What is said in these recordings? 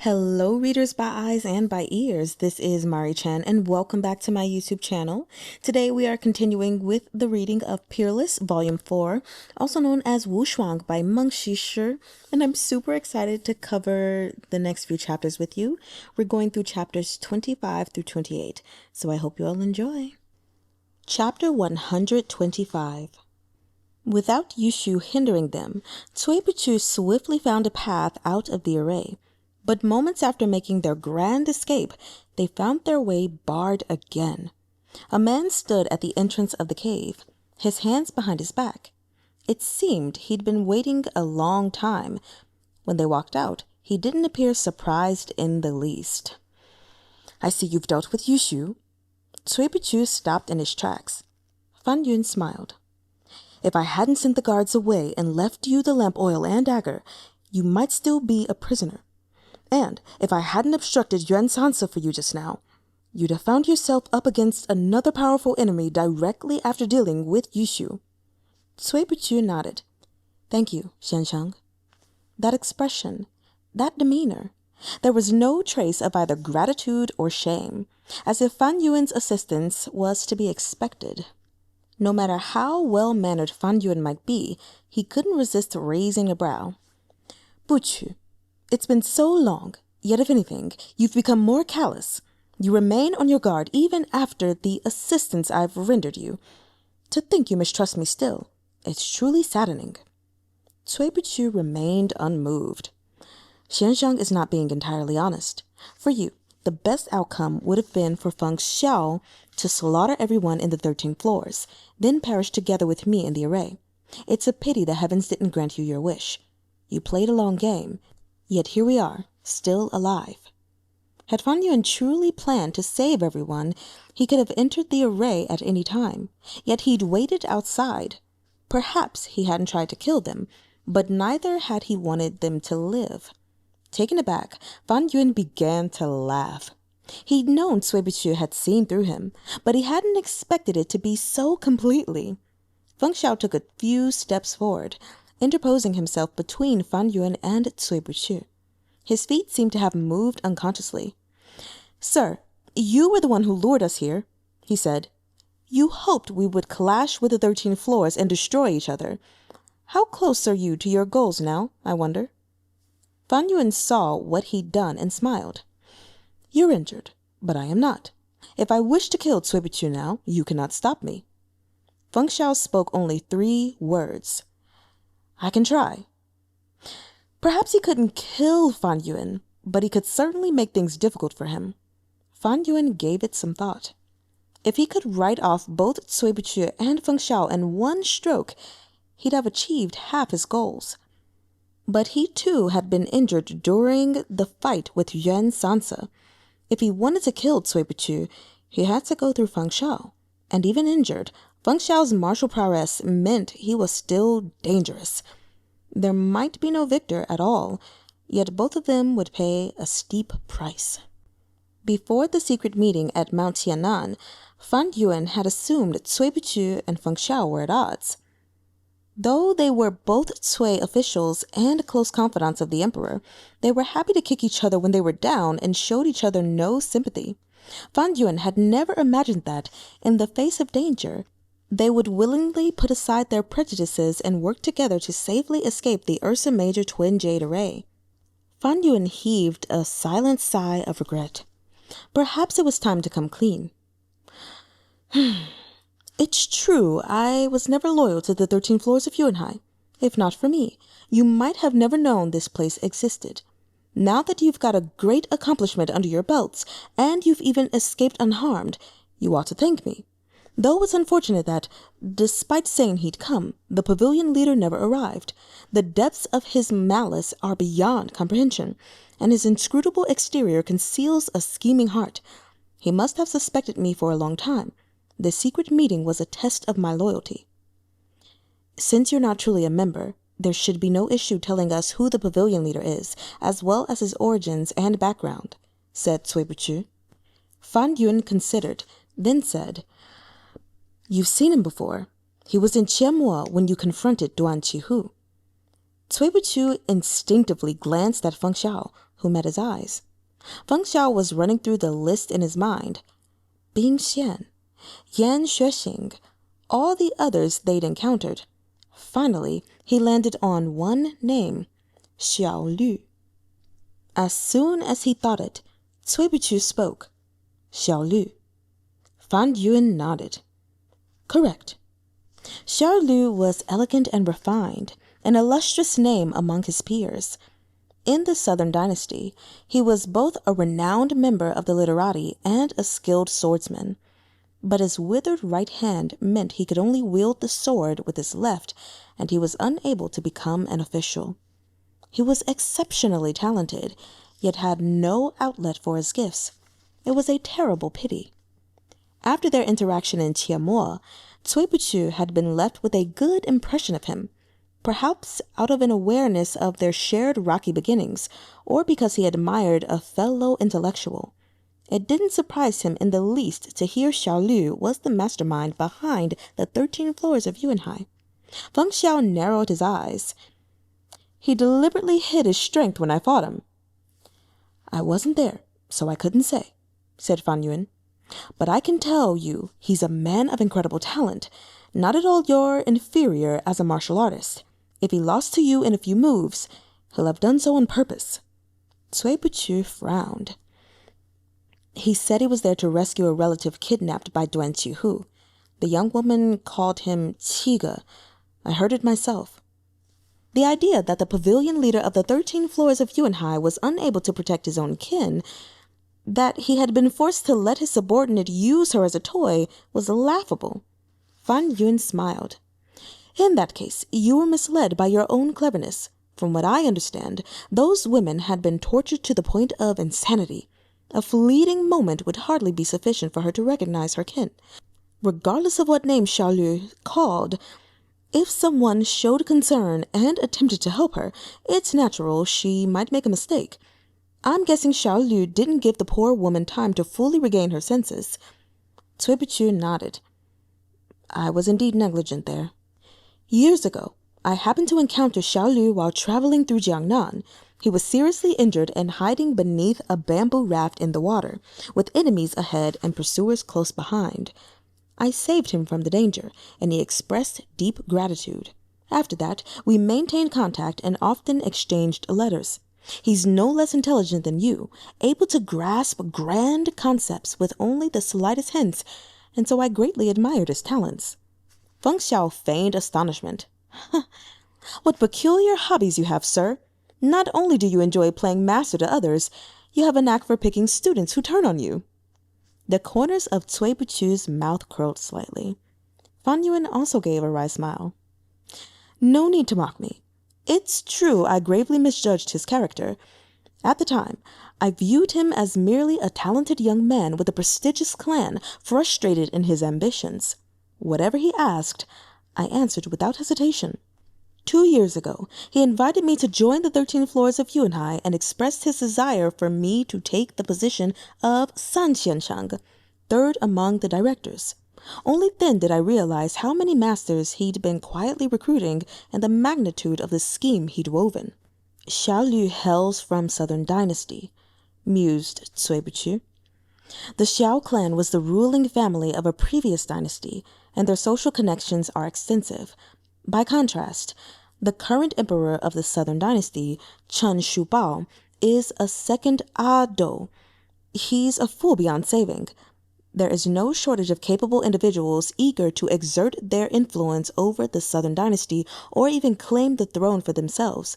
Hello readers by eyes and by ears, this is Mari Chen and welcome back to my YouTube channel. Today we are continuing with the reading of Peerless Volume 4, also known as Wu Shuang by Meng Xi Shi, and I'm super excited to cover the next few chapters with you. We're going through chapters 25 through 28, so I hope you all enjoy. Chapter 125. Without Yushu hindering them, Tsway Boo-qoo swiftly found a path out of the array. But moments after making their grand escape, they found their way barred again. A man stood at the entrance of the cave, his hands behind his back. It seemed he'd been waiting a long time. When they walked out, he didn't appear surprised in the least. "I see you've dealt with Yushu." Tsway Boo-qoo stopped in his tracks. Fah You-in smiled. "If I hadn't sent the guards away and left you the lamp oil and dagger, you might still be a prisoner. And if I hadn't obstructed Yuan Sansa for you just now, you'd have found yourself up against another powerful enemy directly after dealing with Yushu." Tsway Boo-qoo nodded. "Thank you, Xian. That expression, that demeanor, there was no trace of either gratitude or shame, as if Fah You-in's assistance was to be expected. No matter how well-mannered Fah You-in might be, he couldn't resist raising a brow. "Boo-qoo, it's been so long, yet if anything, you've become more callous. You remain on your guard even after the assistance I've rendered you. To think you mistrust me still, it's truly saddening." Tsway Boo-qoo remained unmoved. "Xian is not being entirely honest. For you, the best outcome would have been for Feng's Xiao to slaughter everyone in the 13 floors, then perish together with me in the array. It's a pity the heavens didn't grant you your wish. You played a long game. Yet here we are, still alive." Had Fah You-in truly planned to save everyone, he could have entered the array at any time, yet he'd waited outside. Perhaps he hadn't tried to kill them, but neither had he wanted them to live. Taken aback, Fah You-in began to laugh. He'd known Tsway Boo-qoo had seen through him, but he hadn't expected it to be so completely. Feng Xiao took a few steps forward, interposing himself between Fah You-in and Tsway Boo-qoo. His feet seemed to have moved unconsciously. "Sir, you were the one who lured us here," he said. "You hoped we would clash with the 13 floors and destroy each other. How close are you to your goals now, I wonder?" Fah You-in saw what he'd done and smiled. "You're injured, but I am not. If I wish to kill Tsway Boo-qoo now, you cannot stop me." Feng Xiao spoke only 3 words. "I can try." Perhaps he couldn't kill Fah You-in, but he could certainly make things difficult for him. Fah You-in gave it some thought. If he could write off both Tsway Boo-qoo and Feng Xiao in one stroke, he'd have achieved half his goals. But he too had been injured during the fight with Yuan Sansa. If he wanted to kill Tsway Boo-qoo, he had to go through Feng Xiao, and even injured, Feng Xiao's martial prowess meant he was still dangerous. There might be no victor at all, yet both of them would pay a steep price. Before the secret meeting at Mount Tianan, Fah You-in had assumed Tsway Boo-qoo and Feng Xiao were at odds. Though they were both Tsway officials and close confidants of the emperor, they were happy to kick each other when they were down and showed each other no sympathy. Fah You-in had never imagined that, in the face of danger, they would willingly put aside their prejudices and work together to safely escape the Ursa Major Twin Jade Array. Fah You-in heaved a silent sigh of regret. Perhaps it was time to come clean. "It's true, I was never loyal to the 13 floors of Shanhai. If not for me, you might have never known this place existed. Now that you've got a great accomplishment under your belts, and you've even escaped unharmed, you ought to thank me. Though it's unfortunate that, despite saying he'd come, the pavilion leader never arrived. The depths of his malice are beyond comprehension, and his inscrutable exterior conceals a scheming heart. He must have suspected me for a long time. The secret meeting was a test of my loyalty. Since you're not truly a member, there should be no issue telling us who the pavilion leader is, as well as his origins and background," said Tsway Boo-qoo. Fah You-in considered, then said, "You've seen him before. He was in Qianmo when you confronted Duan Qi-hu." Tsway Boo-qoo instinctively glanced at Feng Xiao, who met his eyes. Feng Xiao was running through the list in his mind. Bing Xian, Yan Xuexing, all the others they'd encountered. Finally, he landed on one name, Xiao Lü. As soon as he thought it, Tsway Boo-qoo spoke. Xiao Lü. Fah You-in nodded. Correct. Xiao Lü was elegant and refined, an illustrious name among his peers. In the Southern Dynasty, he was both a renowned member of the literati and a skilled swordsman. But his withered right hand meant he could only wield the sword with his left, and he was unable to become an official. He was exceptionally talented, yet had no outlet for his gifts. It was a terrible pity. After their interaction in Tiamoa, Tsway Boo-qoo had been left with a good impression of him, perhaps out of an awareness of their shared rocky beginnings, or because he admired a fellow intellectual. It didn't surprise him in the least to hear Xiao Lü was the mastermind behind the 13 floors of Yuanhai. Feng Xiao narrowed his eyes. He deliberately hid his strength when I fought him. I wasn't there, so I couldn't say, said Fah You-in. But I can tell you he's a man of incredible talent, not at all your inferior as a martial artist. If he lost to you in a few moves, he'll have done so on purpose. Tsway Boo-qoo frowned. He said he was there to rescue a relative kidnapped by Duan Qi-hu. The young woman called him Qiga. I heard it myself. The idea that the pavilion leader of the 13 floors of Yuanhai was unable to protect his own kin, that he had been forced to let his subordinate use her as a toy, was laughable. Fah You-in smiled. In that case, you were misled by your own cleverness. From what I understand, those women had been tortured to the point of insanity. A fleeting moment would hardly be sufficient for her to recognize her kin. Regardless of what name Xiao Lü called, if someone showed concern and attempted to help her, it's natural she might make a mistake. I'm guessing Xiao Lü didn't give the poor woman time to fully regain her senses. Tsway Boo-qoo nodded. I was indeed negligent there. Years ago, I happened to encounter Xiao Lü while traveling through Jiangnan. He was seriously injured and hiding beneath a bamboo raft in the water, with enemies ahead and pursuers close behind. I saved him from the danger, and he expressed deep gratitude. After that, we maintained contact and often exchanged letters. He's no less intelligent than you, able to grasp grand concepts with only the slightest hints, and so I greatly admired his talents. Feng Xiao feigned astonishment. What peculiar hobbies you have, sir. Not only do you enjoy playing master to others, you have a knack for picking students who turn on you. The corners of Tsway Boo-qoo's mouth curled slightly. Fah You-in also gave a wry smile. No need to mock me. It's true I gravely misjudged his character. At the time, I viewed him as merely a talented young man with a prestigious clan, frustrated in his ambitions. Whatever he asked, I answered without hesitation. 2 years ago, he invited me to join the 13 floors of Yuanhai and expressed his desire for me to take the position of San Xianshang, third among the directors. Only then did I realize how many masters he'd been quietly recruiting and the magnitude of the scheme he'd woven. Xiao Lü hails from Southern Dynasty, mused Tsway Boo-qoo. The Xiao clan was the ruling family of a previous dynasty, and their social connections are extensive. By contrast, the current emperor of the Southern Dynasty, Chen Xu, is a second Ado. He's a fool beyond saving. There is no shortage of capable individuals eager to exert their influence over the Southern Dynasty or even claim the throne for themselves.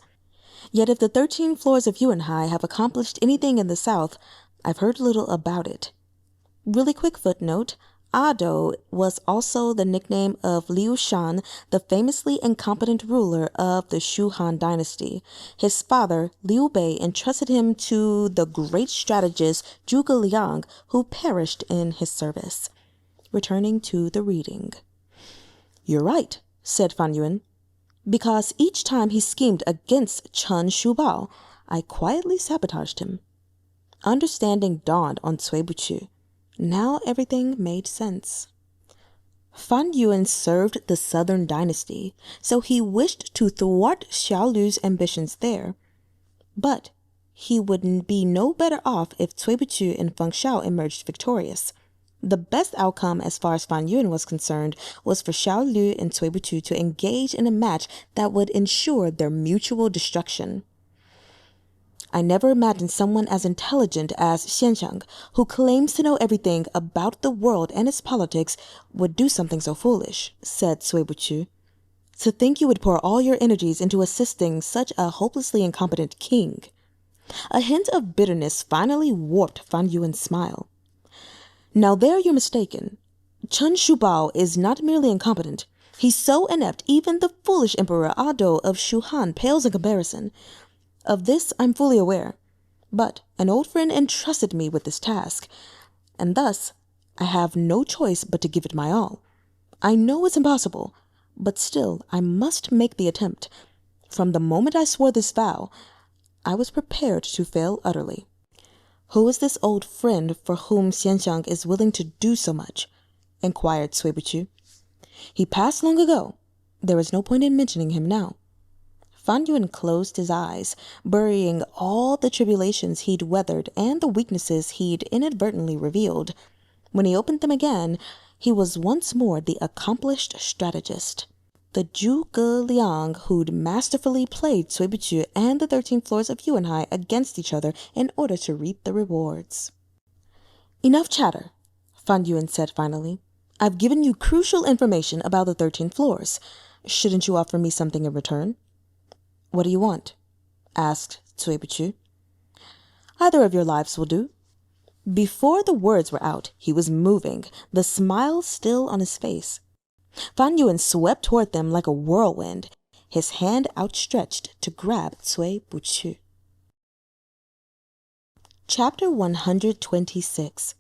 Yet if the 13 floors of Yuanhai have accomplished anything in the south, I've heard little about it. Really quick footnote, Ado was also the nickname of Liu Shan, the famously incompetent ruler of the Shu-Han dynasty. His father, Liu Bei, entrusted him to the great strategist Zhuge Liang, who perished in his service. Returning to the reading. You're right, said Fah You-in. Because each time he schemed against Chen Shubao, I quietly sabotaged him. Understanding dawned on Tsway Boo-qoo. Now everything made sense. Fah You-in served the Southern Dynasty, so he wished to thwart Xiao Lü's ambitions there. But he would be no better off if Tsway Boo-qoo and Feng Xiao emerged victorious. The best outcome as far as Fah You-in was concerned was for Xiao Lü and Tsway Boo-qoo to engage in a match that would ensure their mutual destruction. I never imagined someone as intelligent as Xian, who claims to know everything about the world and its politics, would do something so foolish, said Tsway Boo-qoo. To think you would pour all your energies into assisting such a hopelessly incompetent king. A hint of bitterness finally warped Fah You-in's smile. Now there you're mistaken. Chen Shubao is not merely incompetent. He's so inept even the foolish Emperor Ado of Shu-han pales in comparison. Of this I'm fully aware, but an old friend entrusted me with this task, and thus I have no choice but to give it my all. I know it's impossible, but still I must make the attempt. From the moment I swore this vow, I was prepared to fail utterly. Who is this old friend for whom Xian is willing to do so much? Inquired Tsway Boo-qoo. He passed long ago. There is no point in mentioning him now. Fah You-in closed his eyes, burying all the tribulations he'd weathered and the weaknesses he'd inadvertently revealed. When he opened them again, he was once more the accomplished strategist. The Zhuge Liang who'd masterfully played Tsway Boo-qoo and the 13 floors of Shanhai against each other in order to reap the rewards. Enough chatter, Fah You-in said finally. I've given you crucial information about the 13 floors. Shouldn't you offer me something in return? What do you want? Asked Tsway Boo-qoo. Either of your lives will do. Before the words were out, he was moving, the smile still on his face. Fah You-in swept toward them like a whirlwind, his hand outstretched to grab Tsway Boo-qoo. Chapter 126.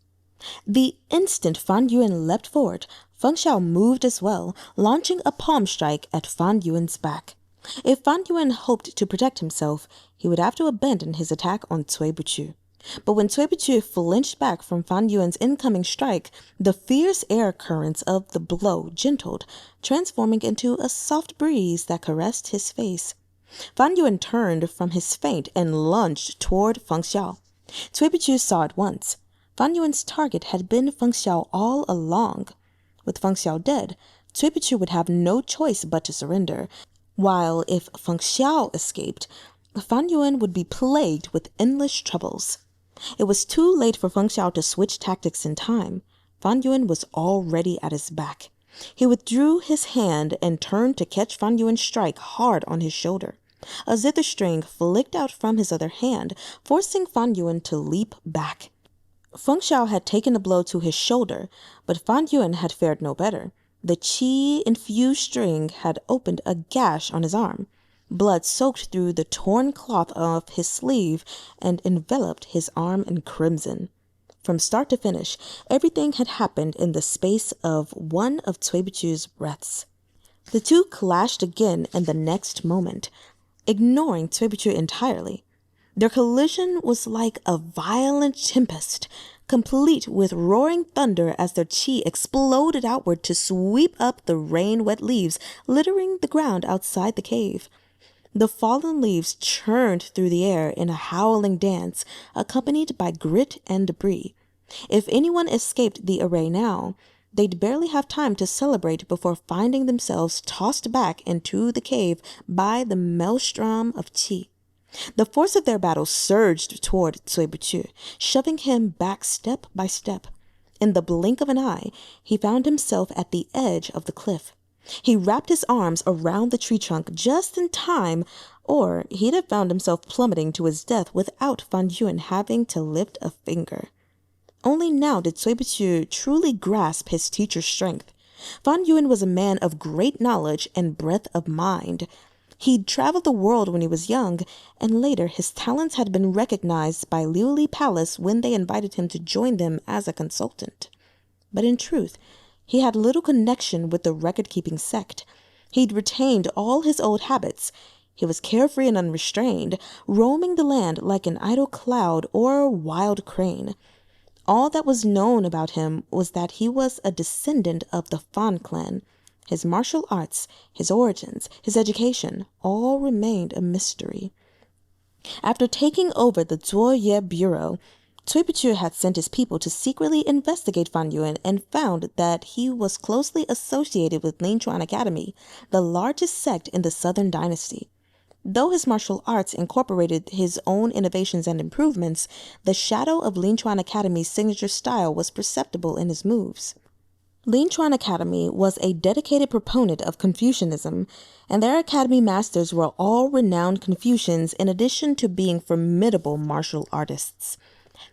The instant Fah You-in leapt forward, Feng Xiao moved as well, launching a palm strike at Fah You-in's back. If Fah You-in hoped to protect himself, he would have to abandon his attack on Tsway Boo-qoo. But when Tsway Boo-qoo flinched back from Fah You-in's incoming strike, the fierce air currents of the blow gentled, transforming into a soft breeze that caressed his face. Fah You-in turned from his feint and lunged toward Feng Xiao. Tsway Boo-qoo saw at once. Fah You-in's target had been Feng Xiao all along. With Feng Xiao dead, Tsway Boo-qoo would have no choice but to surrender, while if Feng Xiao escaped, Fah You-in would be plagued with endless troubles. It was too late for Feng Xiao to switch tactics in time. Fah You-in was already at his back. He withdrew his hand and turned to catch Fah You-in's strike hard on his shoulder. A zither string flicked out from his other hand, forcing Fah You-in to leap back. Feng Xiao had taken a blow to his shoulder, but Fah You-in had fared no better. The qi-infused string had opened a gash on his arm. Blood soaked through the torn cloth of his sleeve and enveloped his arm in crimson. From start to finish, everything had happened in the space of one of Tsway Boo-qoo's breaths. The two clashed again in the next moment, ignoring Tsway Boo-qoo entirely. Their collision was like a violent tempest, complete with roaring thunder as their chi exploded outward to sweep up the rain-wet leaves littering the ground outside the cave. The fallen leaves churned through the air in a howling dance, accompanied by grit and debris. If anyone escaped the array now, they'd barely have time to celebrate before finding themselves tossed back into the cave by the maelstrom of qi. The force of their battle surged toward Tsway Boo-qoo, shoving him back step by step. In the blink of an eye, he found himself at the edge of the cliff. He wrapped his arms around the tree trunk just in time, or he'd have found himself plummeting to his death without Fah You-in having to lift a finger. Only now did Tsway Boo-qoo truly grasp his teacher's strength. Fah You-in was a man of great knowledge and breadth of mind. He'd traveled the world when he was young, and later his talents had been recognized by Liuli Palace when they invited him to join them as a consultant. But in truth, he had little connection with the record-keeping sect. He'd retained all his old habits. He was carefree and unrestrained, roaming the land like an idle cloud or wild crane. All that was known about him was that he was a descendant of the Fan clan. His martial arts, his origins, his education, all remained a mystery. After taking over the Zuoye Bureau, Tsway Boo-qoo had sent his people to secretly investigate Fah You-in and found that he was closely associated with Lin Chuan Academy, the largest sect in the Southern Dynasty. Though his martial arts incorporated his own innovations and improvements, the shadow of Lin Chuan Academy's signature style was perceptible in his moves. Lin Chuan Academy was a dedicated proponent of Confucianism, and their academy masters were all renowned Confucians in addition to being formidable martial artists.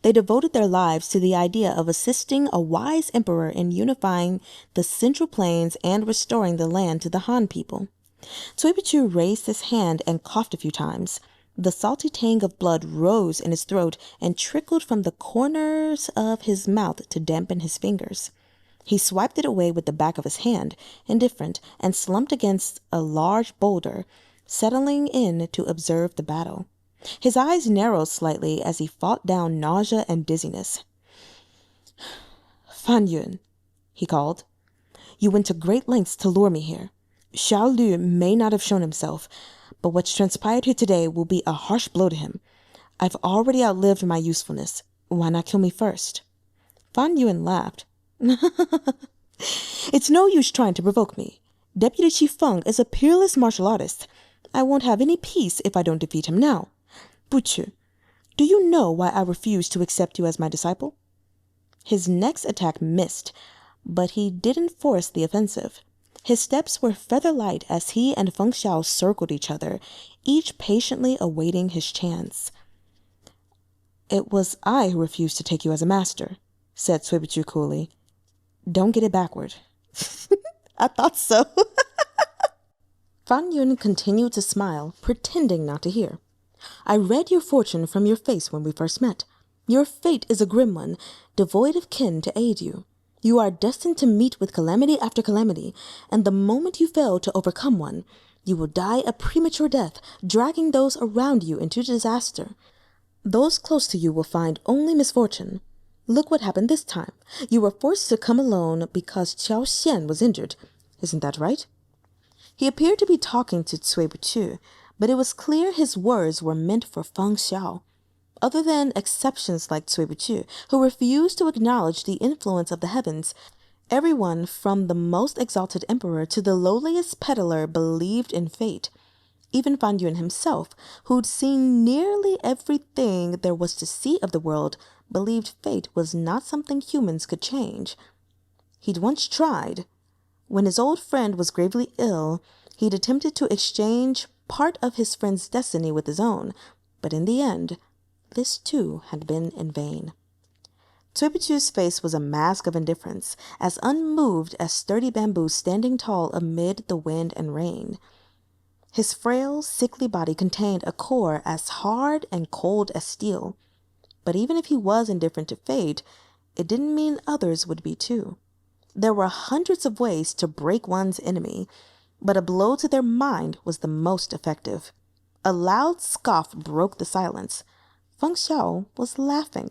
They devoted their lives to the idea of assisting a wise emperor in unifying the Central Plains and restoring the land to the Han people. Tsway Boo-qoo raised his hand and coughed a few times. The salty tang of blood rose in his throat and trickled from the corners of his mouth to dampen his fingers. He swiped it away with the back of his hand, indifferent, and slumped against a large boulder, settling in to observe the battle. His eyes narrowed slightly as he fought down nausea and dizziness. "Fah You-in," he called, "you went to great lengths to lure me here. Xiao Lü may not have shown himself, but what's transpired here today will be a harsh blow to him. I've already outlived my usefulness. Why not kill me first?" Fah You-in laughed. "It's no use trying to provoke me. Deputy Chief Feng is a peerless martial artist. I won't have any peace if I don't defeat him now. Boo-qoo, do you know why I refuse to accept you as my disciple?" His next attack missed, but he didn't force the offensive. His steps were feather-light as he and Feng Xiao circled each other, each patiently awaiting his chance. "It was I who refused to take you as a master," said Tsway Boo-qoo coolly. "Don't get it backward." "I thought so." Fah You-in continued to smile, pretending not to hear. "I read your fortune from your face when we first met. Your fate is a grim one, devoid of kin to aid you. You are destined to meet with calamity after calamity, and the moment you fail to overcome one, you will die a premature death, dragging those around you into disaster. Those close to you will find only misfortune. Look what happened this time. You were forced to come alone because Xian was injured. Isn't that right?" He appeared to be talking to Tsway Boo-qoo, but it was clear his words were meant for Feng Xiao. Other than exceptions like Tsway Boo-qoo, who refused to acknowledge the influence of the heavens, everyone from the most exalted emperor to the lowliest peddler believed in fate. Even Fah You-in himself, who'd seen nearly everything there was to see of the world, believed fate was not something humans could change. He'd once tried. When his old friend was gravely ill, he'd attempted to exchange part of his friend's destiny with his own, but in the end, this too had been in vain. Tsway Boo-qoo's face was a mask of indifference, as unmoved as sturdy bamboo standing tall amid the wind and rain. His frail, sickly body contained a core as hard and cold as steel. But even if he was indifferent to fate, it didn't mean others would be too. There were hundreds of ways to break one's enemy, but a blow to their mind was the most effective. A loud scoff broke the silence. Feng Xiao was laughing.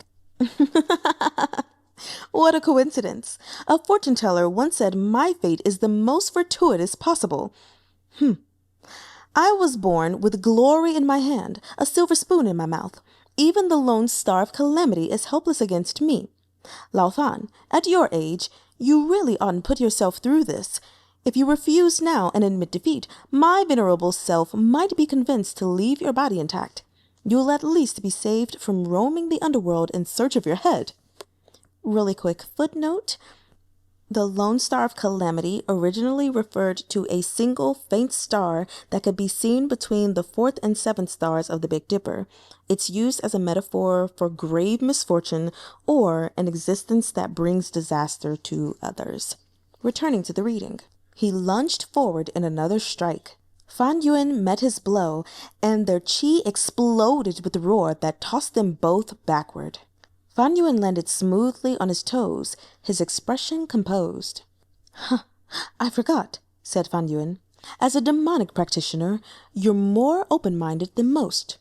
"What a coincidence! A fortune teller once said my fate is the most fortuitous possible. I was born with glory in my hand, a silver spoon in my mouth. Even the lone star of calamity is helpless against me. Lao Fan, at your age, you really oughtn't put yourself through this. If you refuse now and admit defeat, my venerable self might be convinced to leave your body intact. You'll at least be saved from roaming the underworld in search of your head." Really quick footnote. The lone star of calamity originally referred to a single faint star that could be seen between the 4th and 7th stars of the Big Dipper. It's used as a metaphor for grave misfortune or an existence that brings disaster to others. Returning to the reading. He lunged forward in another strike. Fah You-in met his blow, and their chi exploded with a roar that tossed them both backward. Fah You-in landed smoothly on his toes, his expression composed. "I forgot," said Fah You-in. "As a demonic practitioner, you're more open-minded than most."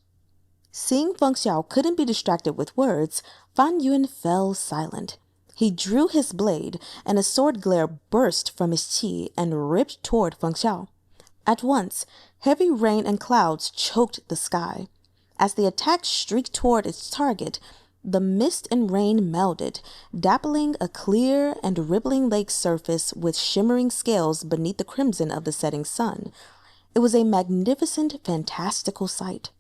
Seeing Feng Xiao couldn't be distracted with words, Fah You-in fell silent. He drew his blade, and a sword glare burst from his chi and ripped toward Feng Xiao. At once, heavy rain and clouds choked the sky. As the attack streaked toward its target, the mist and rain melded, dappling a clear and rippling lake surface with shimmering scales beneath the crimson of the setting sun. It was a magnificent, fantastical sight.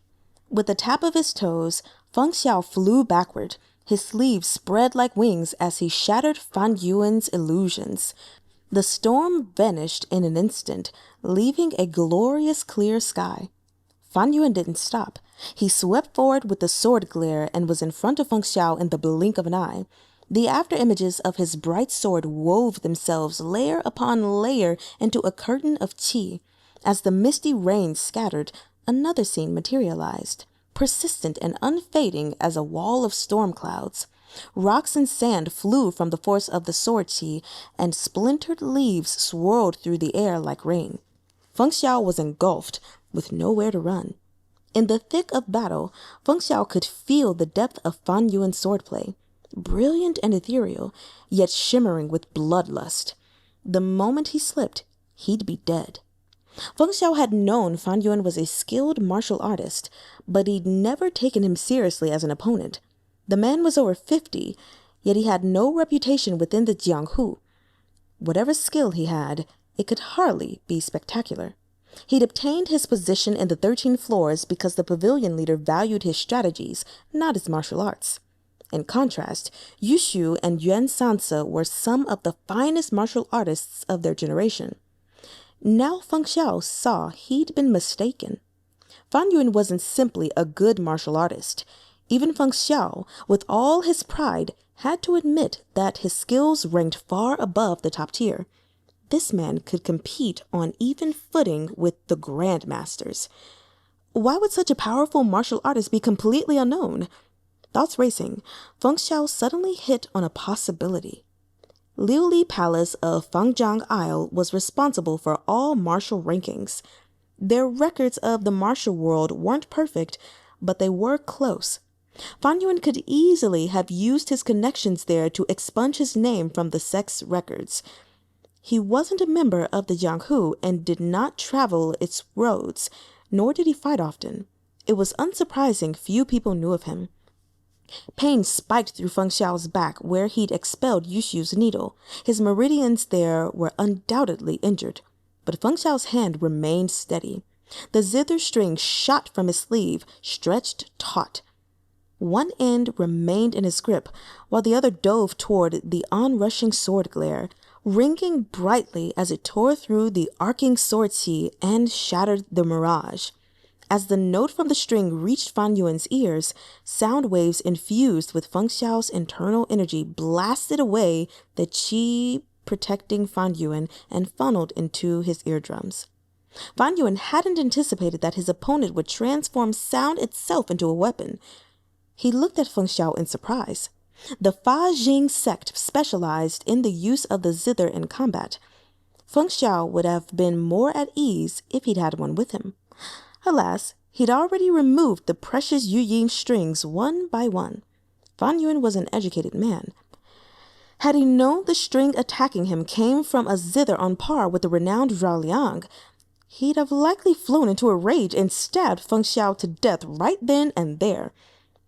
With the tap of his toes, Feng Xiao flew backward, his sleeves spread like wings as he shattered Fan Yuan's illusions. The storm vanished in an instant, leaving a glorious clear sky. Fan Yuan didn't stop. He swept forward with the sword glare and was in front of Feng Xiao in the blink of an eye. The after-images of his bright sword wove themselves layer upon layer into a curtain of qi. As the misty rain scattered, another scene materialized, persistent and unfading as a wall of storm clouds. Rocks and sand flew from the force of the sword qi, and splintered leaves swirled through the air like rain. Feng Xiao was engulfed, with nowhere to run. In the thick of battle, Feng Xiao could feel the depth of Fan Yuan's swordplay, brilliant and ethereal, yet shimmering with bloodlust. The moment he slipped, he'd be dead. Feng Xiao had known Fan Yuan was a skilled martial artist, but he'd never taken him seriously as an opponent. The man was over 50, yet he had no reputation within the Jianghu. Whatever skill he had, it could hardly be spectacular. He'd obtained his position in the 13 floors because the pavilion leader valued his strategies, not his martial arts. In contrast, Yu Shu and Yuan Sansa were some of the finest martial artists of their generation. Now Feng Xiao saw he'd been mistaken. Fan Yuan wasn't simply a good martial artist. Even Feng Xiao, with all his pride, had to admit that his skills ranked far above the top tier. This man could compete on even footing with the grandmasters. Why would such a powerful martial artist be completely unknown? Thoughts racing, Feng Xiao suddenly hit on a possibility. Liu Li Palace of Fangjiang Isle was responsible for all martial rankings. Their records of the martial world weren't perfect, but they were close. Fan Yuan could easily have used his connections there to expunge his name from the sect's records. He wasn't a member of the Jianghu and did not travel its roads, nor did he fight often. It was unsurprising few people knew of him. Pain spiked through Feng Xiao's back where he'd expelled Yu Shu's needle. His meridians there were undoubtedly injured, but Feng Xiao's hand remained steady. The zither string shot from his sleeve, stretched taut. One end remained in his grip, while the other dove toward the onrushing sword glare, ringing brightly as it tore through the arcing sword qi and shattered the mirage. As the note from the string reached Fan Yuan's ears, sound waves infused with Feng Xiao's internal energy blasted away the qi protecting Fan Yuan and funneled into his eardrums. Fan Yuan hadn't anticipated that his opponent would transform sound itself into a weapon. He looked at Feng Xiao in surprise. The Fa Jing sect specialized in the use of the zither in combat. Feng Xiao would have been more at ease if he'd had one with him. Alas, he'd already removed the precious Yu Ying strings one by one. Fan Yuan was an educated man. Had he known the string attacking him came from a zither on par with the renowned Zhao Liang, he'd have likely flown into a rage and stabbed Feng Xiao to death right then and there.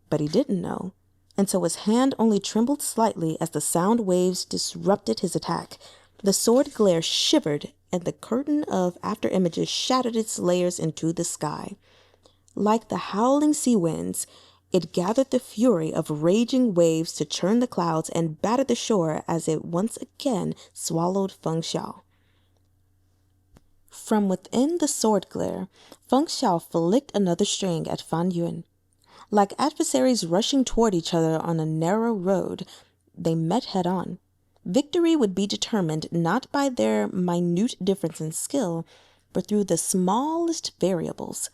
But he didn't know, and so his hand only trembled slightly as the sound waves disrupted his attack. The sword glare shivered, and the curtain of after-images shattered its layers into the sky. Like the howling sea winds, it gathered the fury of raging waves to churn the clouds and batter the shore as it once again swallowed Feng Xiao. From within the sword glare, Feng Xiao flicked another string at Fan Yuan. Like adversaries rushing toward each other on a narrow road, they met head-on. Victory would be determined not by their minute difference in skill, but through the smallest variables.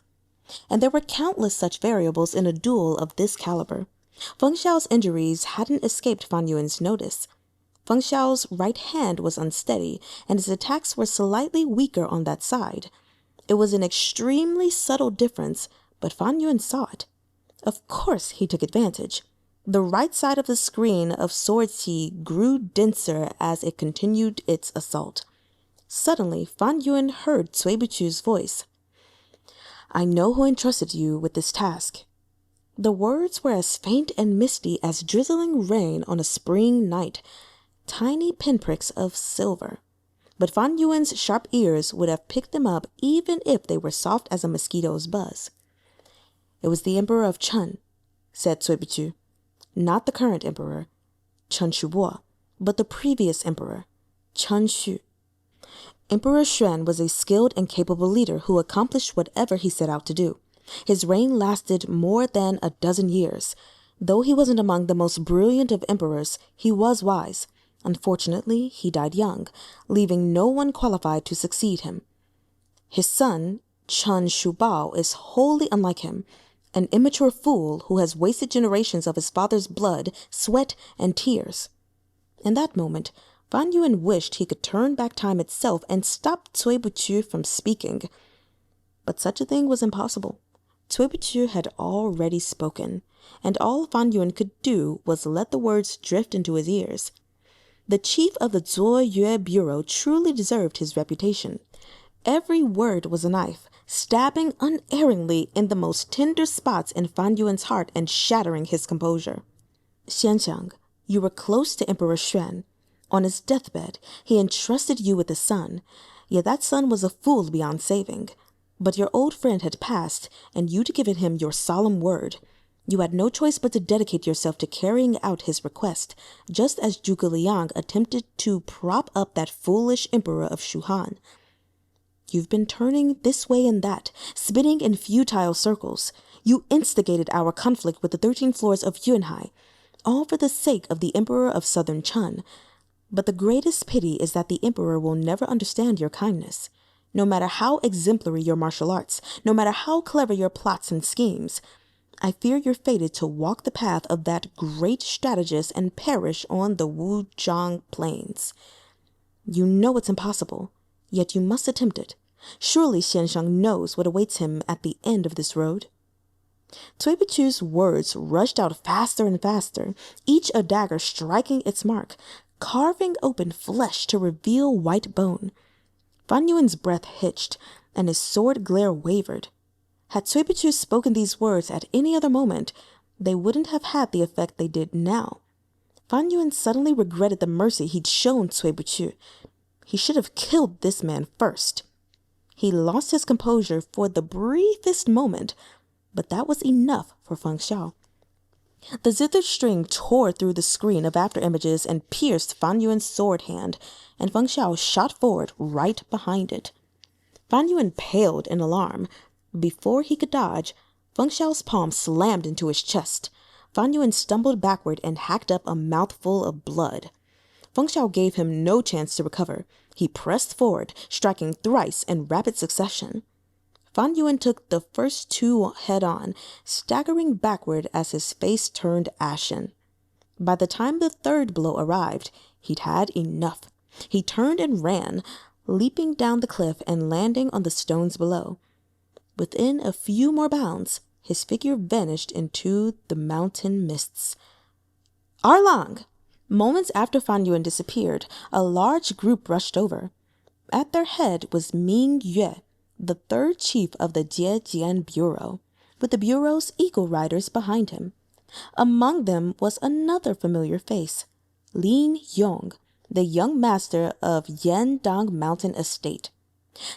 And there were countless such variables in a duel of this caliber. Feng Xiao's injuries hadn't escaped Fan Yuan's notice. Feng Xiao's right hand was unsteady, and his attacks were slightly weaker on that side. It was an extremely subtle difference, but Fan Yuan saw it. Of course he took advantage. The right side of the screen of sword qi grew denser as it continued its assault. Suddenly, Fan Yuan heard Tsway Boo-qoo's voice. "I know who entrusted you with this task. The words were as faint and misty as drizzling rain on a spring night, tiny pinpricks of silver. But Fang Yuan's sharp ears would have picked them up even if they were soft as a mosquito's buzz. "It was the Emperor of Chen," said Tsway Boo-qoo. "Not the current emperor, Chen Xu, but the previous emperor, Chen Xu. Emperor Xuan was a skilled and capable leader who accomplished whatever he set out to do. His reign lasted more than a dozen years. Though he wasn't among the most brilliant of emperors, he was wise. Unfortunately, he died young, leaving no one qualified to succeed him. His son, Chen Shubao, is wholly unlike him, an immature fool who has wasted generations of his father's blood, sweat, and tears." In that moment, Fang Yuan wished he could turn back time itself and stop Tsway Boo-qoo from speaking. But such a thing was impossible. Tsway Boo-qoo had already spoken, and all Fang Yuan could do was let the words drift into his ears. The chief of the Zuo Bureau truly deserved his reputation. Every word was a knife, stabbing unerringly in the most tender spots in Fang Yuan's heart and shattering his composure. "Xianxiang, you were close to Emperor Xuan. On his deathbed, he entrusted you with a son, yet that son was a fool beyond saving. But your old friend had passed, and you'd given him your solemn word. You had no choice but to dedicate yourself to carrying out his request, just as Zhuge Liang attempted to prop up that foolish emperor of Shuhan. You've been turning this way and that, spinning in futile circles. You instigated our conflict with the 13 floors of Shanhai, all for the sake of the emperor of southern Chen. But the greatest pity is that the emperor will never understand your kindness. No matter how exemplary your martial arts, no matter how clever your plots and schemes, I fear you're fated to walk the path of that great strategist and perish on the Wuzhang plains. You know it's impossible, yet you must attempt it. Surely Xianxiang knows what awaits him at the end of this road." Tsway Boo-qoo's words rushed out faster and faster, each a dagger striking its mark, carving open flesh to reveal white bone. Fang Yuan's breath hitched, and his sword glare wavered. Had Tsway Boo-qoo spoken these words at any other moment, they wouldn't have had the effect they did now. Fang Yuan suddenly regretted the mercy he'd shown Tsway Boo-qoo. He should have killed this man first. He lost his composure for the briefest moment, but that was enough for Feng Xiao. The zither string tore through the screen of after-images and pierced Fang Yuan's sword hand, and Feng Xiao shot forward right behind it. Fang Yuan paled in alarm. Before he could dodge, Feng Xiao's palm slammed into his chest. Fang Yuan stumbled backward and hacked up a mouthful of blood. Feng Xiao gave him no chance to recover. He pressed forward, striking thrice in rapid succession. Fang Yuan took the first two head-on, staggering backward as his face turned ashen. By the time the third blow arrived, he'd had enough. He turned and ran, leaping down the cliff and landing on the stones below. Within a few more bounds, his figure vanished into the mountain mists. "Arlang!" Moments after Fang Yuan disappeared, a large group rushed over. At their head was Ming Yue, the third chief of the Jiejian Bureau, with the Bureau's eagle riders behind him. Among them was another familiar face, Lin Yong, the young master of Yandang Mountain Estate.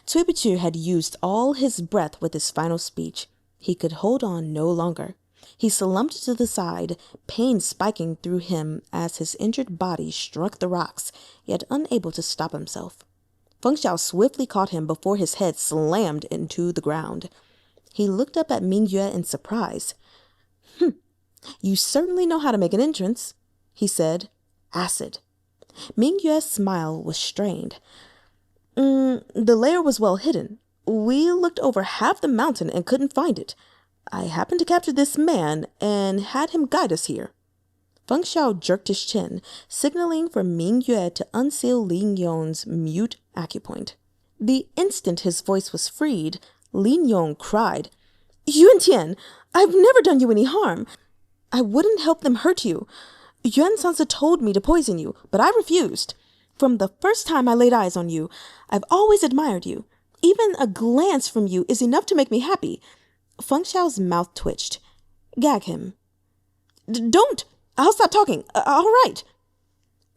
Tsway Boo-qoo had used all his breath with his final speech. He could hold on no longer. He slumped to the side, pain spiking through him as his injured body struck the rocks, yet unable to stop himself. Feng Xiao swiftly caught him before his head slammed into the ground. He looked up at Ming Yue in surprise. You certainly know how to make an entrance," he said. "Acid." Ming Yue's smile was strained. The lair was well hidden. We looked over half the mountain and couldn't find it. I happened to capture this man and had him guide us here." Feng Xiao jerked his chin, signaling for Ming Yue to unseal Lin Yong's mute acupoint. The instant his voice was freed, Lin Yong cried, "Yuan Tian, I've never done you any harm. I wouldn't help them hurt you. Yuan Sansa told me to poison you, but I refused. From the first time I laid eyes on you, I've always admired you. Even a glance from you is enough to make me happy." Feng Xiao's mouth twitched. Gag him. Don't! I'll stop talking. All right.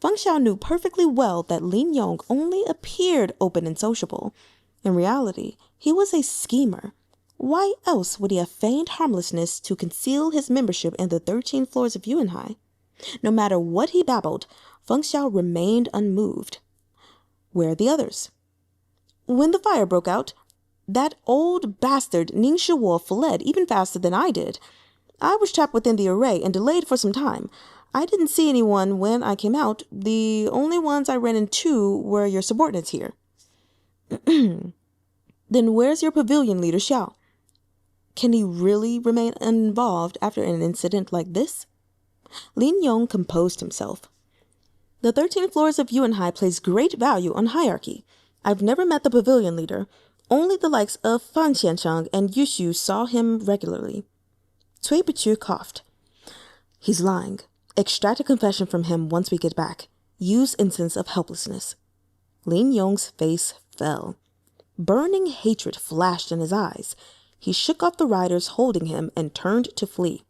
Feng Xiao knew perfectly well that Lin Yong only appeared open and sociable. In reality, he was a schemer. Why else would he have feigned harmlessness to conceal his membership in the 13 floors of Shanhai? No matter what he babbled, Feng Xiao remained unmoved. Where are the others? When the fire broke out, that old bastard Ning Shi fled even faster than I did. I was trapped within the array and delayed for some time. I didn't see anyone when I came out. The only ones I ran into were your subordinates here. Then where's your pavilion leader, Xiao? Can he really remain involved after an incident like this? Lin Yong composed himself. The 13 floors of Shanhai place great value on hierarchy. I've never met the pavilion leader. Only the likes of Fan Xianshang and Yushu saw him regularly. Tsway Boo-qoo coughed. He's lying. Extract a confession from him once we get back. Use incense of helplessness. Lin Yong's face fell. Burning hatred flashed in his eyes. He shook off the riders holding him and turned to flee.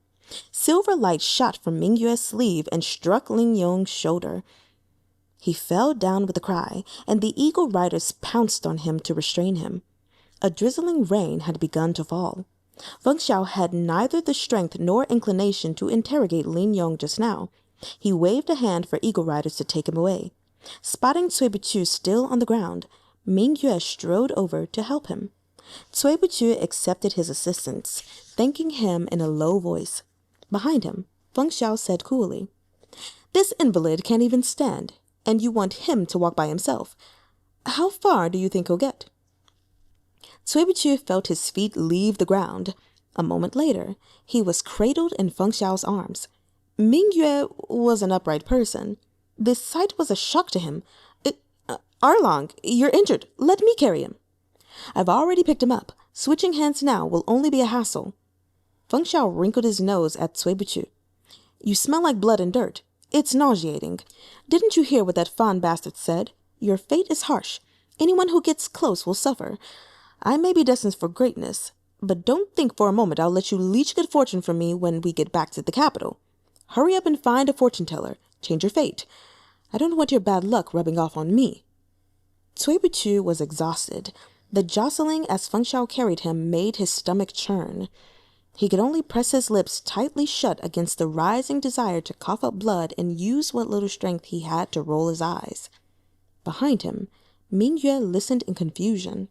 Silver light shot from Ming-yue's sleeve and struck Lin Yong's shoulder. He fell down with a cry, and the eagle riders pounced on him to restrain him. A drizzling rain had begun to fall. Feng Xiao had neither the strength nor inclination to interrogate Lin Yong just now. He waved a hand for eagle riders to take him away. Spotting Tsway Boo-qoo still on the ground, Ming-yue strode over to help him. Tsway Boo-qoo accepted his assistance, thanking him in a low voice. Behind him, Feng Xiao said coolly, "This invalid can't even stand, and you want him to walk by himself. How far do you think he'll get?" Tsway Boo-qoo felt his feet leave the ground. A moment later, he was cradled in Feng Xiao's arms. Ming-yue was an upright person. This sight was a shock to him. Arlong, you're injured. Let me carry him." "I've already picked him up. Switching hands now will only be a hassle." Feng Xiao wrinkled his nose at Tsway Boo-qoo. "You smell like blood and dirt. It's nauseating. Didn't you hear what that Fan bastard said? Your fate is harsh. Anyone who gets close will suffer. I may be destined for greatness, but don't think for a moment I'll let you leech good fortune from me when we get back to the capital. Hurry up and find a fortune teller. Change your fate. I don't want your bad luck rubbing off on me." Tsway Boo-qoo was exhausted. The jostling as Feng Xiao carried him made his stomach churn. He could only press his lips tightly shut against the rising desire to cough up blood and use what little strength he had to roll his eyes. Behind him, Ming-yue listened in confusion.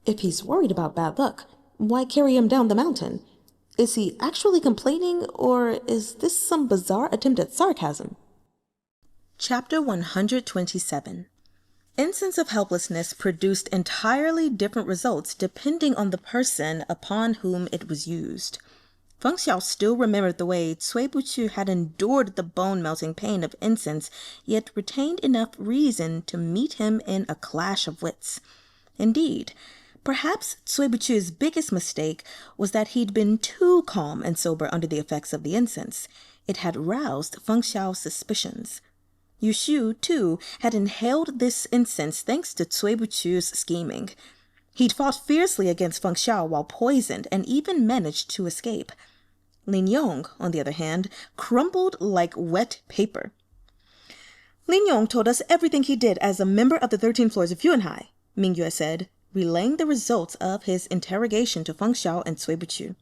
If he's worried about bad luck, why carry him down the mountain? Is he actually complaining, or is this some bizarre attempt at sarcasm? Chapter 127. Incense of helplessness produced entirely different results depending on the person upon whom it was used. Feng Xiao still remembered the way Tsway Boo-qoo had endured the bone-melting pain of incense, yet retained enough reason to meet him in a clash of wits. Indeed, perhaps Tsway Boo-qoo's biggest mistake was that he'd been too calm and sober under the effects of the incense. It had roused Feng Xiao's suspicions. Yushu, too, had inhaled this incense thanks to Tsway Boo-qoo's scheming. He'd fought fiercely against Feng Xiao while poisoned and even managed to escape. Lin Yong, on the other hand, crumbled like wet paper. "Lin Yong told us everything he did as a member of the 13 floors of Shanhai," Ming-yue said, relaying the results of his interrogation to Feng Xiao and Tsway Boo-qoo.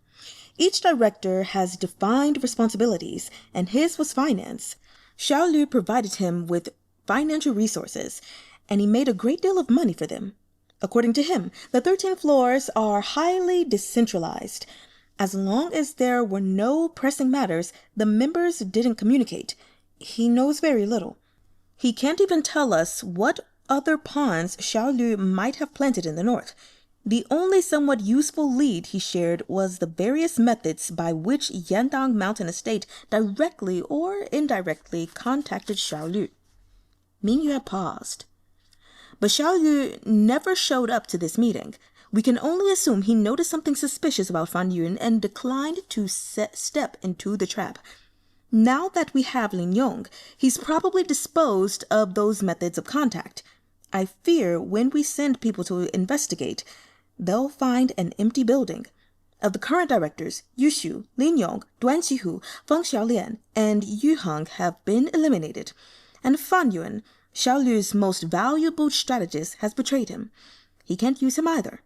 "Each director has defined responsibilities, and his was finance. Xiao Lü provided him with financial resources, and he made a great deal of money for them. According to him, the 13 floors are highly decentralized. As long as there were no pressing matters, the members didn't communicate. He knows very little. He can't even tell us what other pawns Xiao Lü might have planted in the north. The only somewhat useful lead he shared was the various methods by which Yandang Mountain Estate directly or indirectly contacted Xiao Lü." Ming-yue paused. "But Xiao Lü never showed up to this meeting. We can only assume he noticed something suspicious about Fah You-in and declined to step into the trap. Now that we have Lin Yong, he's probably disposed of those methods of contact. I fear when we send people to investigate, they'll find an empty building. Of the current directors, Yu Xu, Lin Yong, Duan Xihu, Feng Xiaolian, and Yu Heng have been eliminated, and Fah You-in, Xiao Lü's most valuable strategist, has betrayed him. He can't use him either.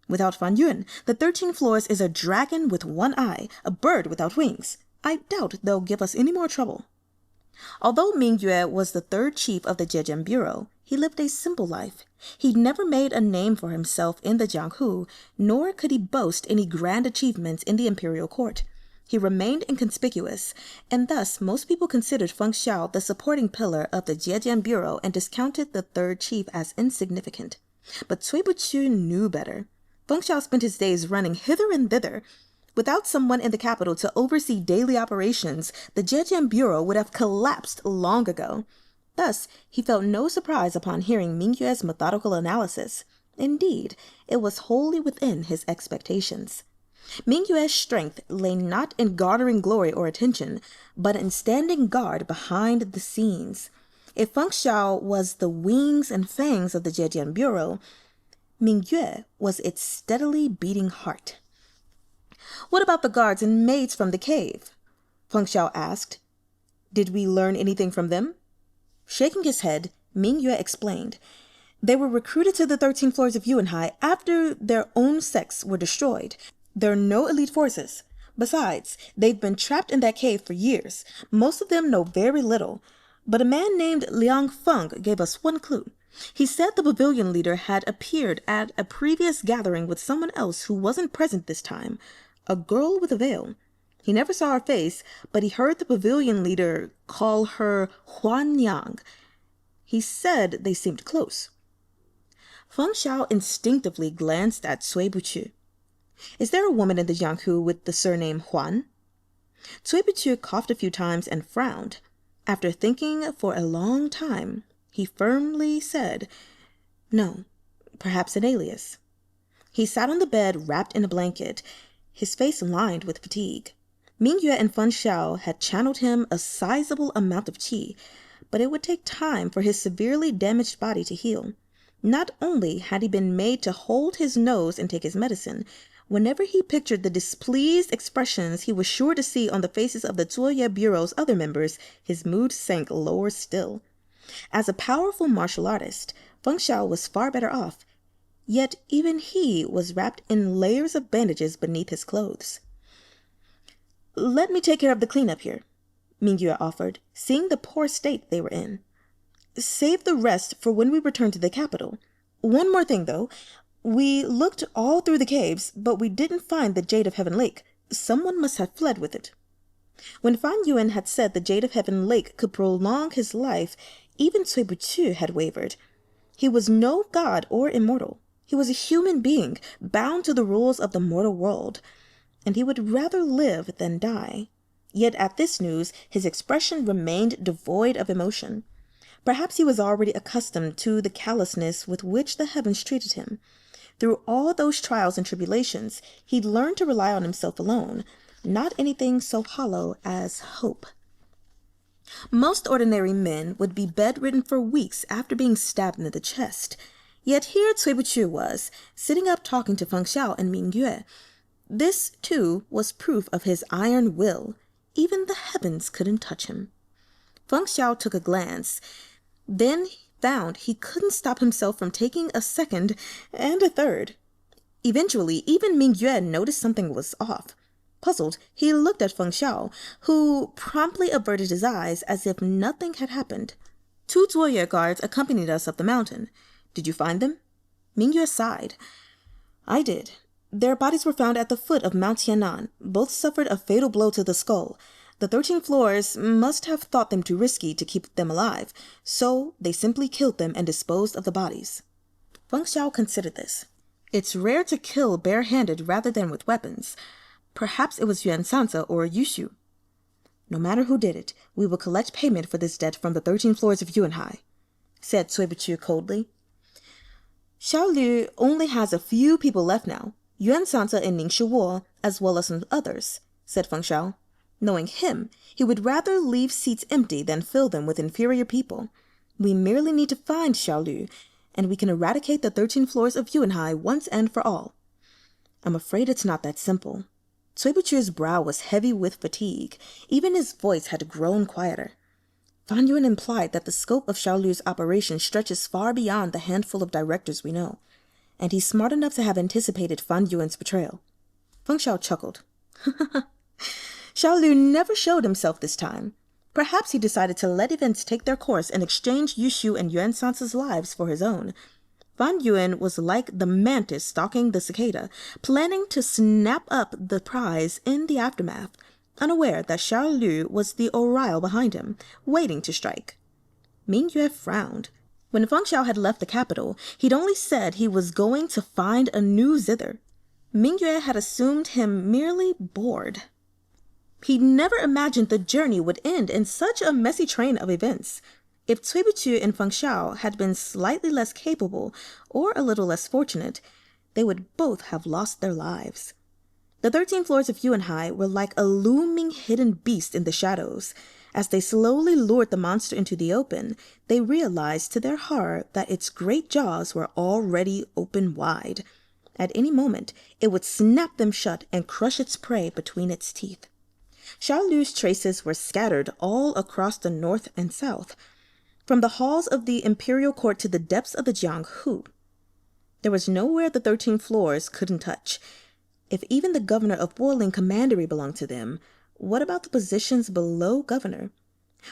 Without Fah You-in, the 13 floors is a dragon with one eye, a bird without wings. I doubt they'll give us any more trouble. Although Mingyue was the third chief of the Zhejiang Bureau, he lived a simple life. He'd never made a name for himself in the Jianghu, nor could he boast any grand achievements in the imperial court. He remained inconspicuous, and thus most people considered Feng Xiao the supporting pillar of the Zhejiang Bureau and discounted the third chief as insignificant. But Tsway Boo-qoo knew better. Feng Xiao spent his days running hither and thither. Without someone in the capital to oversee daily operations, the Zhejiang Bureau would have collapsed long ago. Thus, he felt no surprise upon hearing Mingyue's methodical analysis. Indeed, it was wholly within his expectations. Mingyue's strength lay not in garnering glory or attention, but in standing guard behind the scenes. If Feng Xiao was the wings and fangs of the Zhejiang Bureau, Mingyue was its steadily beating heart. "What about the guards and maids from the cave?" Feng Xiao asked. "Did we learn anything from them?" Shaking his head, Mingyue explained. "They were recruited to the 13 floors of Shanhai after their own sects were destroyed. They're no elite forces. Besides, they've been trapped in that cave for years. Most of them know very little. But a man named Liang Feng gave us one clue. He said the pavilion leader had appeared at a previous gathering with someone else who wasn't present this time, a girl with a veil. He never saw her face, but he heard the pavilion leader call her Huan Yang. He said they seemed close." Feng Xiao instinctively glanced at Tsway Boo-qoo. "Is there a woman in the Jianghu with the surname Huan?" Tsway Boo-qoo coughed a few times and frowned. After thinking for a long time, he firmly said, "No, perhaps an alias." He sat on the bed wrapped in a blanket, his face lined with fatigue. Mingyue and Feng Xiao had channeled him a sizable amount of qi, but it would take time for his severely damaged body to heal. Not only had he been made to hold his nose and take his medicine, whenever he pictured the displeased expressions he was sure to see on the faces of the Zuoye Bureau's other members, his mood sank lower still. As a powerful martial artist, Feng Xiao was far better off, yet even he was wrapped in layers of bandages beneath his clothes. "Let me take care of the cleanup here," Mingyue offered, seeing the poor state they were in. "Save the rest for when we return to the capital. One more thing, though. We looked all through the caves, but we didn't find the Jade of Heaven Lake. Someone must have fled with it." When Fah You-in had said the Jade of Heaven Lake could prolong his life, even Tsway Boo-qoo had wavered. He was no god or immortal. He was a human being, bound to the rules of the mortal world, and he would rather live than die. Yet at this news, his expression remained devoid of emotion. Perhaps he was already accustomed to the callousness with which the heavens treated him. Through all those trials and tribulations, he'd learned to rely on himself alone, not anything so hollow as hope. Most ordinary men would be bedridden for weeks after being stabbed in the chest. Yet here Tsway Boo-qoo was, sitting up talking to Feng Xiao and Mingyue. This, too, was proof of his iron will. Even the heavens couldn't touch him. Feng Xiao took a glance, then found he couldn't stop himself from taking a second and a third. Eventually, even Mingyue noticed something was off. Puzzled, he looked at Feng Xiao, who promptly averted his eyes as if nothing had happened. "2 Zuoye guards accompanied us up the mountain. Did you find them?" Mingyue sighed. "I did. Their bodies were found at the foot of Mount Xianan. Both suffered a fatal blow to the skull. The 13 floors must have thought them too risky to keep them alive, so they simply killed them and disposed of the bodies." Feng Xiao considered this. "It's rare to kill bare-handed rather than with weapons. Perhaps it was Yuan Sansa or Yu Xu. No matter who did it, we will collect payment for this debt from the 13 floors of Shanhai," said Tsway Boo-qoo coldly. "Xiao Lü only has a few people left now, Yuan Sansa and Ning Shi, as well as some others," said Feng Xiao. Knowing him, he would rather leave seats empty than fill them with inferior people. We merely need to find Xiao Lü, and we can eradicate the 13 floors of Shanhai once and for all. I'm afraid it's not that simple. Tsway Boo-qoo's brow was heavy with fatigue. Even his voice had grown quieter. Fah You-in implied that the scope of Xiao Lü's operation stretches far beyond the handful of directors we know, and he's smart enough to have anticipated Fah You-in's betrayal. Feng chuckled. Xiao Lü never showed himself this time. Perhaps he decided to let events take their course and exchange Yushu and Yuan Sansa's lives for his own. Fah You-in was like the mantis stalking the cicada, planning to snap up the prize in the aftermath, unaware that Xiao Lü was the Oriole behind him, waiting to strike. Ming-yue frowned. When Feng Xiao had left the capital, he'd only said he was going to find a new zither. Ming-yue had assumed him merely bored. He'd never imagined the journey would end in such a messy train of events. If Tsway Boo-qoo and Feng Xiao had been slightly less capable or a little less fortunate, they would both have lost their lives. The 13 floors of Shanhai were like a looming hidden beast in the shadows. As they slowly lured the monster into the open, they realized to their horror that its great jaws were already open wide. At any moment, it would snap them shut and crush its prey between its teeth. Xiao Lü's traces were scattered all across the north and south, from the halls of the imperial court to the depths of the Jianghu. There was nowhere the 13 floors couldn't touch. If even the governor of Boiling Commandery belonged to them, what about the positions below governor?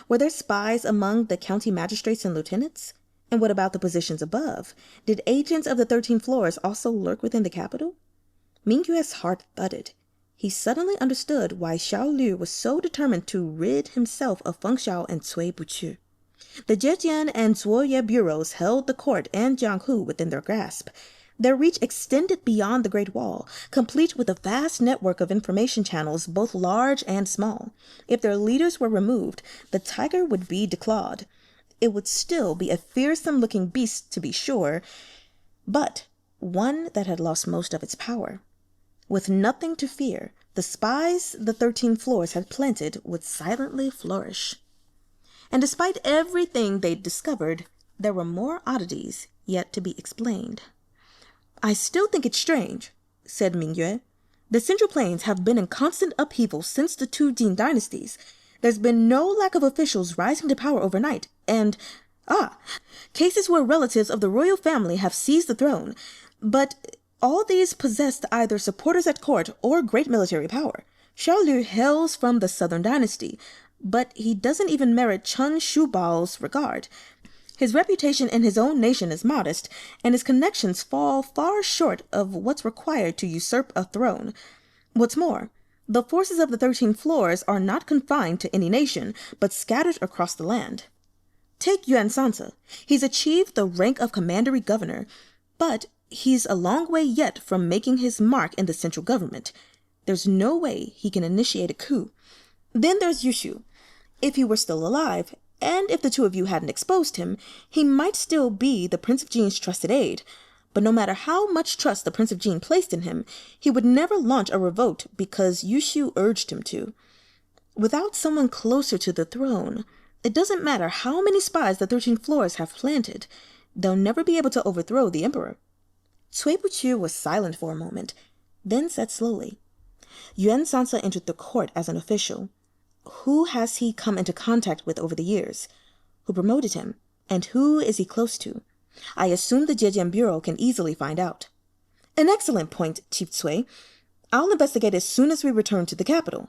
Were there spies among the county magistrates and lieutenants? And what about the positions above? Did agents of the 13 floors also lurk within the capital? Ming-yue's heart thudded. He suddenly understood why Xiao Lü was so determined to rid himself of Feng Xiao and Tsway Boo-qoo. The Zhejian and Zuoye bureaus held the court and Jianghu within their grasp. Their reach extended beyond the Great Wall, complete with a vast network of information channels, both large and small. If their leaders were removed, the tiger would be declawed. It would still be a fearsome-looking beast, to be sure, but one that had lost most of its power. With nothing to fear, the spies the 13 floors had planted would silently flourish. And despite everything they'd discovered, there were more oddities yet to be explained. "I still think it's strange," said Ming-yue. "The Central Plains have been in constant upheaval since the two Jin dynasties. There's been no lack of officials rising to power overnight, and, cases where relatives of the royal family have seized the throne. But all these possessed either supporters at court or great military power. Xiao Lü hails from the southern dynasty, but he doesn't even merit Chen Shubao's regard. His reputation in his own nation is modest, and his connections fall far short of what's required to usurp a throne. What's more, the forces of the 13 floors are not confined to any nation, but scattered across the land. Take Yuan Sansa. He's achieved the rank of commandery governor, but he's a long way yet from making his mark in the central government. There's no way he can initiate a coup. Then there's Yushu. If he were still alive, and if the two of you hadn't exposed him, he might still be the Prince of Jin's trusted aide. But no matter how much trust the Prince of Jin placed in him, he would never launch a revolt because Yushu urged him to. Without someone closer to the throne, it doesn't matter how many spies the 13 floors have planted, they'll never be able to overthrow the emperor." Tsway Boo-qoo was silent for a moment, then said slowly, "Yuan Sansa entered the court as an official. Who has he come into contact with over the years? Who promoted him? And who is he close to? I assume the Zhejiang Bureau can easily find out." "An excellent point, Chief Tsway. I'll investigate as soon as we return to the capital."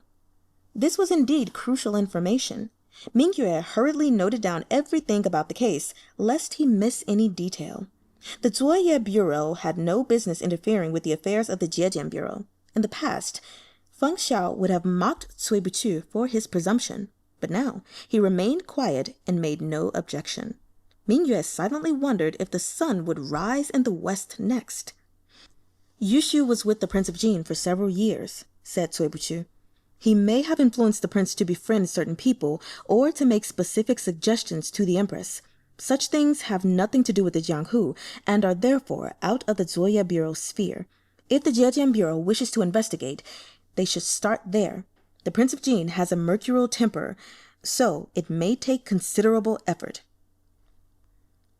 This was indeed crucial information. Ming-yue hurriedly noted down everything about the case, lest he miss any detail. The Zuoye Bureau had no business interfering with the affairs of the Zhejiang Bureau. In the past, Feng Xiao would have mocked Tsway Boo-qoo for his presumption, but now he remained quiet and made no objection. Ming-yue silently wondered if the sun would rise in the west next. "Yushu was with the Prince of Jin for several years," said Tsway Boo-qoo. "He may have influenced the prince to befriend certain people or to make specific suggestions to the empress. Such things have nothing to do with the Jianghu and are therefore out of the Zuoye Bureau's sphere. If the Zhejiang Bureau wishes to investigate, they should start there. The Prince of Jin has a mercurial temper, so it may take considerable effort.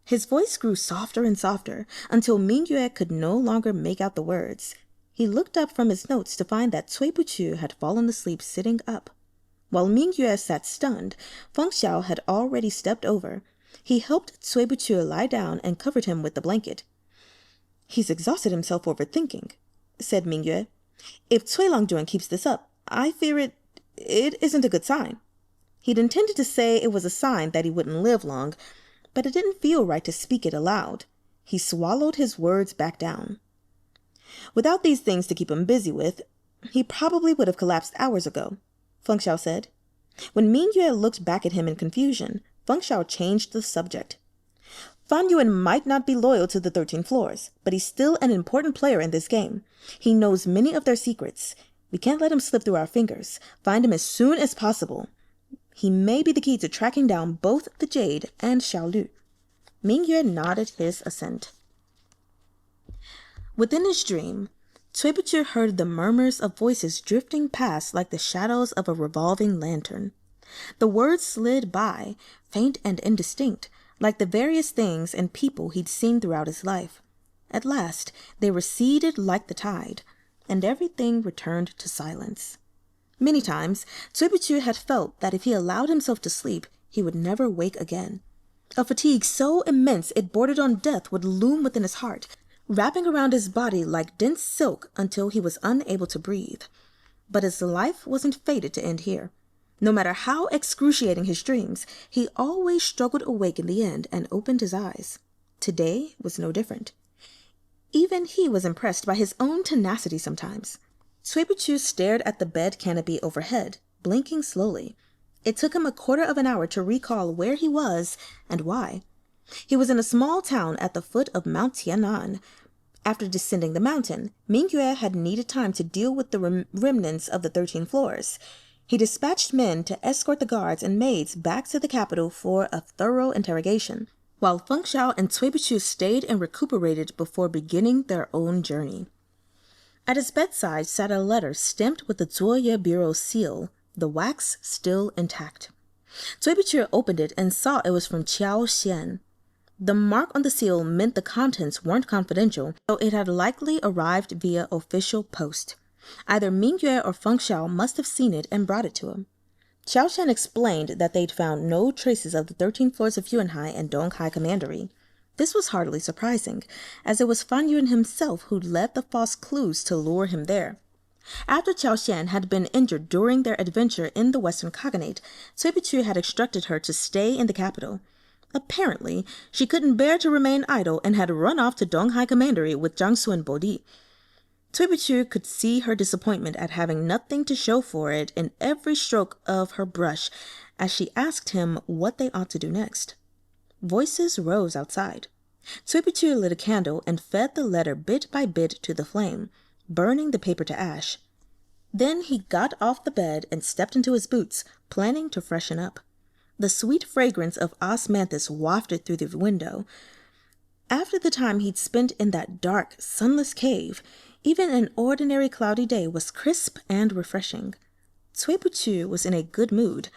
His voice grew softer and softer until Mingyue could no longer make out the words. He looked up from his notes to find that Tsway Boo-qoo had fallen asleep sitting up. While Mingyue sat stunned, Feng Xiao had already stepped over. He helped Tsway Boo-qoo lie down and covered him with the blanket. "He's exhausted himself overthinking," said Mingyue. "If Cui Buqu keeps this up, I fear it isn't a good sign." He'd intended to say it was a sign that he wouldn't live long, but it didn't feel right to speak it aloud. He swallowed his words back down. Without these things to keep him busy with, he probably would have collapsed hours ago, Feng Xiao said. When Mingyue looked back at him in confusion, Feng Xiao changed the subject. "Fah You-in might not be loyal to the 13 floors, but he's still an important player in this game. He knows many of their secrets. We can't let him slip through our fingers. Find him as soon as possible. He may be the key to tracking down both the Jade and Xiao Lü." Mingyue nodded his assent. Within his dream, Tsway Boo-qoo heard the murmurs of voices drifting past like the shadows of a revolving lantern. The words slid by, faint and indistinct, like the various things and people he'd seen throughout his life. At last, they receded like the tide, and everything returned to silence. Many times, Tsway Boo-qoo had felt that if he allowed himself to sleep, he would never wake again. A fatigue so immense it bordered on death would loom within his heart, wrapping around his body like dense silk until he was unable to breathe. But his life wasn't fated to end here. No matter how excruciating his dreams, he always struggled awake in the end and opened his eyes. Today was no different. Even he was impressed by his own tenacity sometimes. Tsway Boo-qoo stared at the bed canopy overhead, blinking slowly. It took him a quarter of an hour to recall where he was and why. He was in a small town at the foot of Mount Tianan. After descending the mountain, Mingyue had needed time to deal with the remnants of the 13 floors. He dispatched men to escort the guards and maids back to the capital for a thorough interrogation, while Feng Xiao and Tsway Boo-qoo stayed and recuperated before beginning their own journey. At his bedside sat a letter stamped with the Zuoye Bureau seal, the wax still intact. Tsway Boo-qoo opened it and saw it was from Xian. The mark on the seal meant the contents weren't confidential, so it had likely arrived via official post. Either Mingyue or Feng Xiao must have seen it and brought it to him. Xian explained that they'd found no traces of the 13 floors of Shanhai and Donghai Commandery. This was hardly surprising, as it was Fah You-in himself who'd led the false clues to lure him there. After Xian had been injured during their adventure in the Western Khaganate, Tsway Boo-qoo had instructed her to stay in the capital. Apparently, she couldn't bear to remain idle and had run off to Donghai Commandery with Jiangsu and Bodhi. Tsway Boo-qoo could see her disappointment at having nothing to show for it in every stroke of her brush as she asked him what they ought to do next. Voices rose outside. Tsway Boo-qoo lit a candle and fed the letter bit by bit to the flame, burning the paper to ash. Then he got off the bed and stepped into his boots, planning to freshen up. The sweet fragrance of osmanthus wafted through the window. After the time he'd spent in that dark, sunless cave, even an ordinary cloudy day was crisp and refreshing. Tsway Boo-qoo was in a good mood.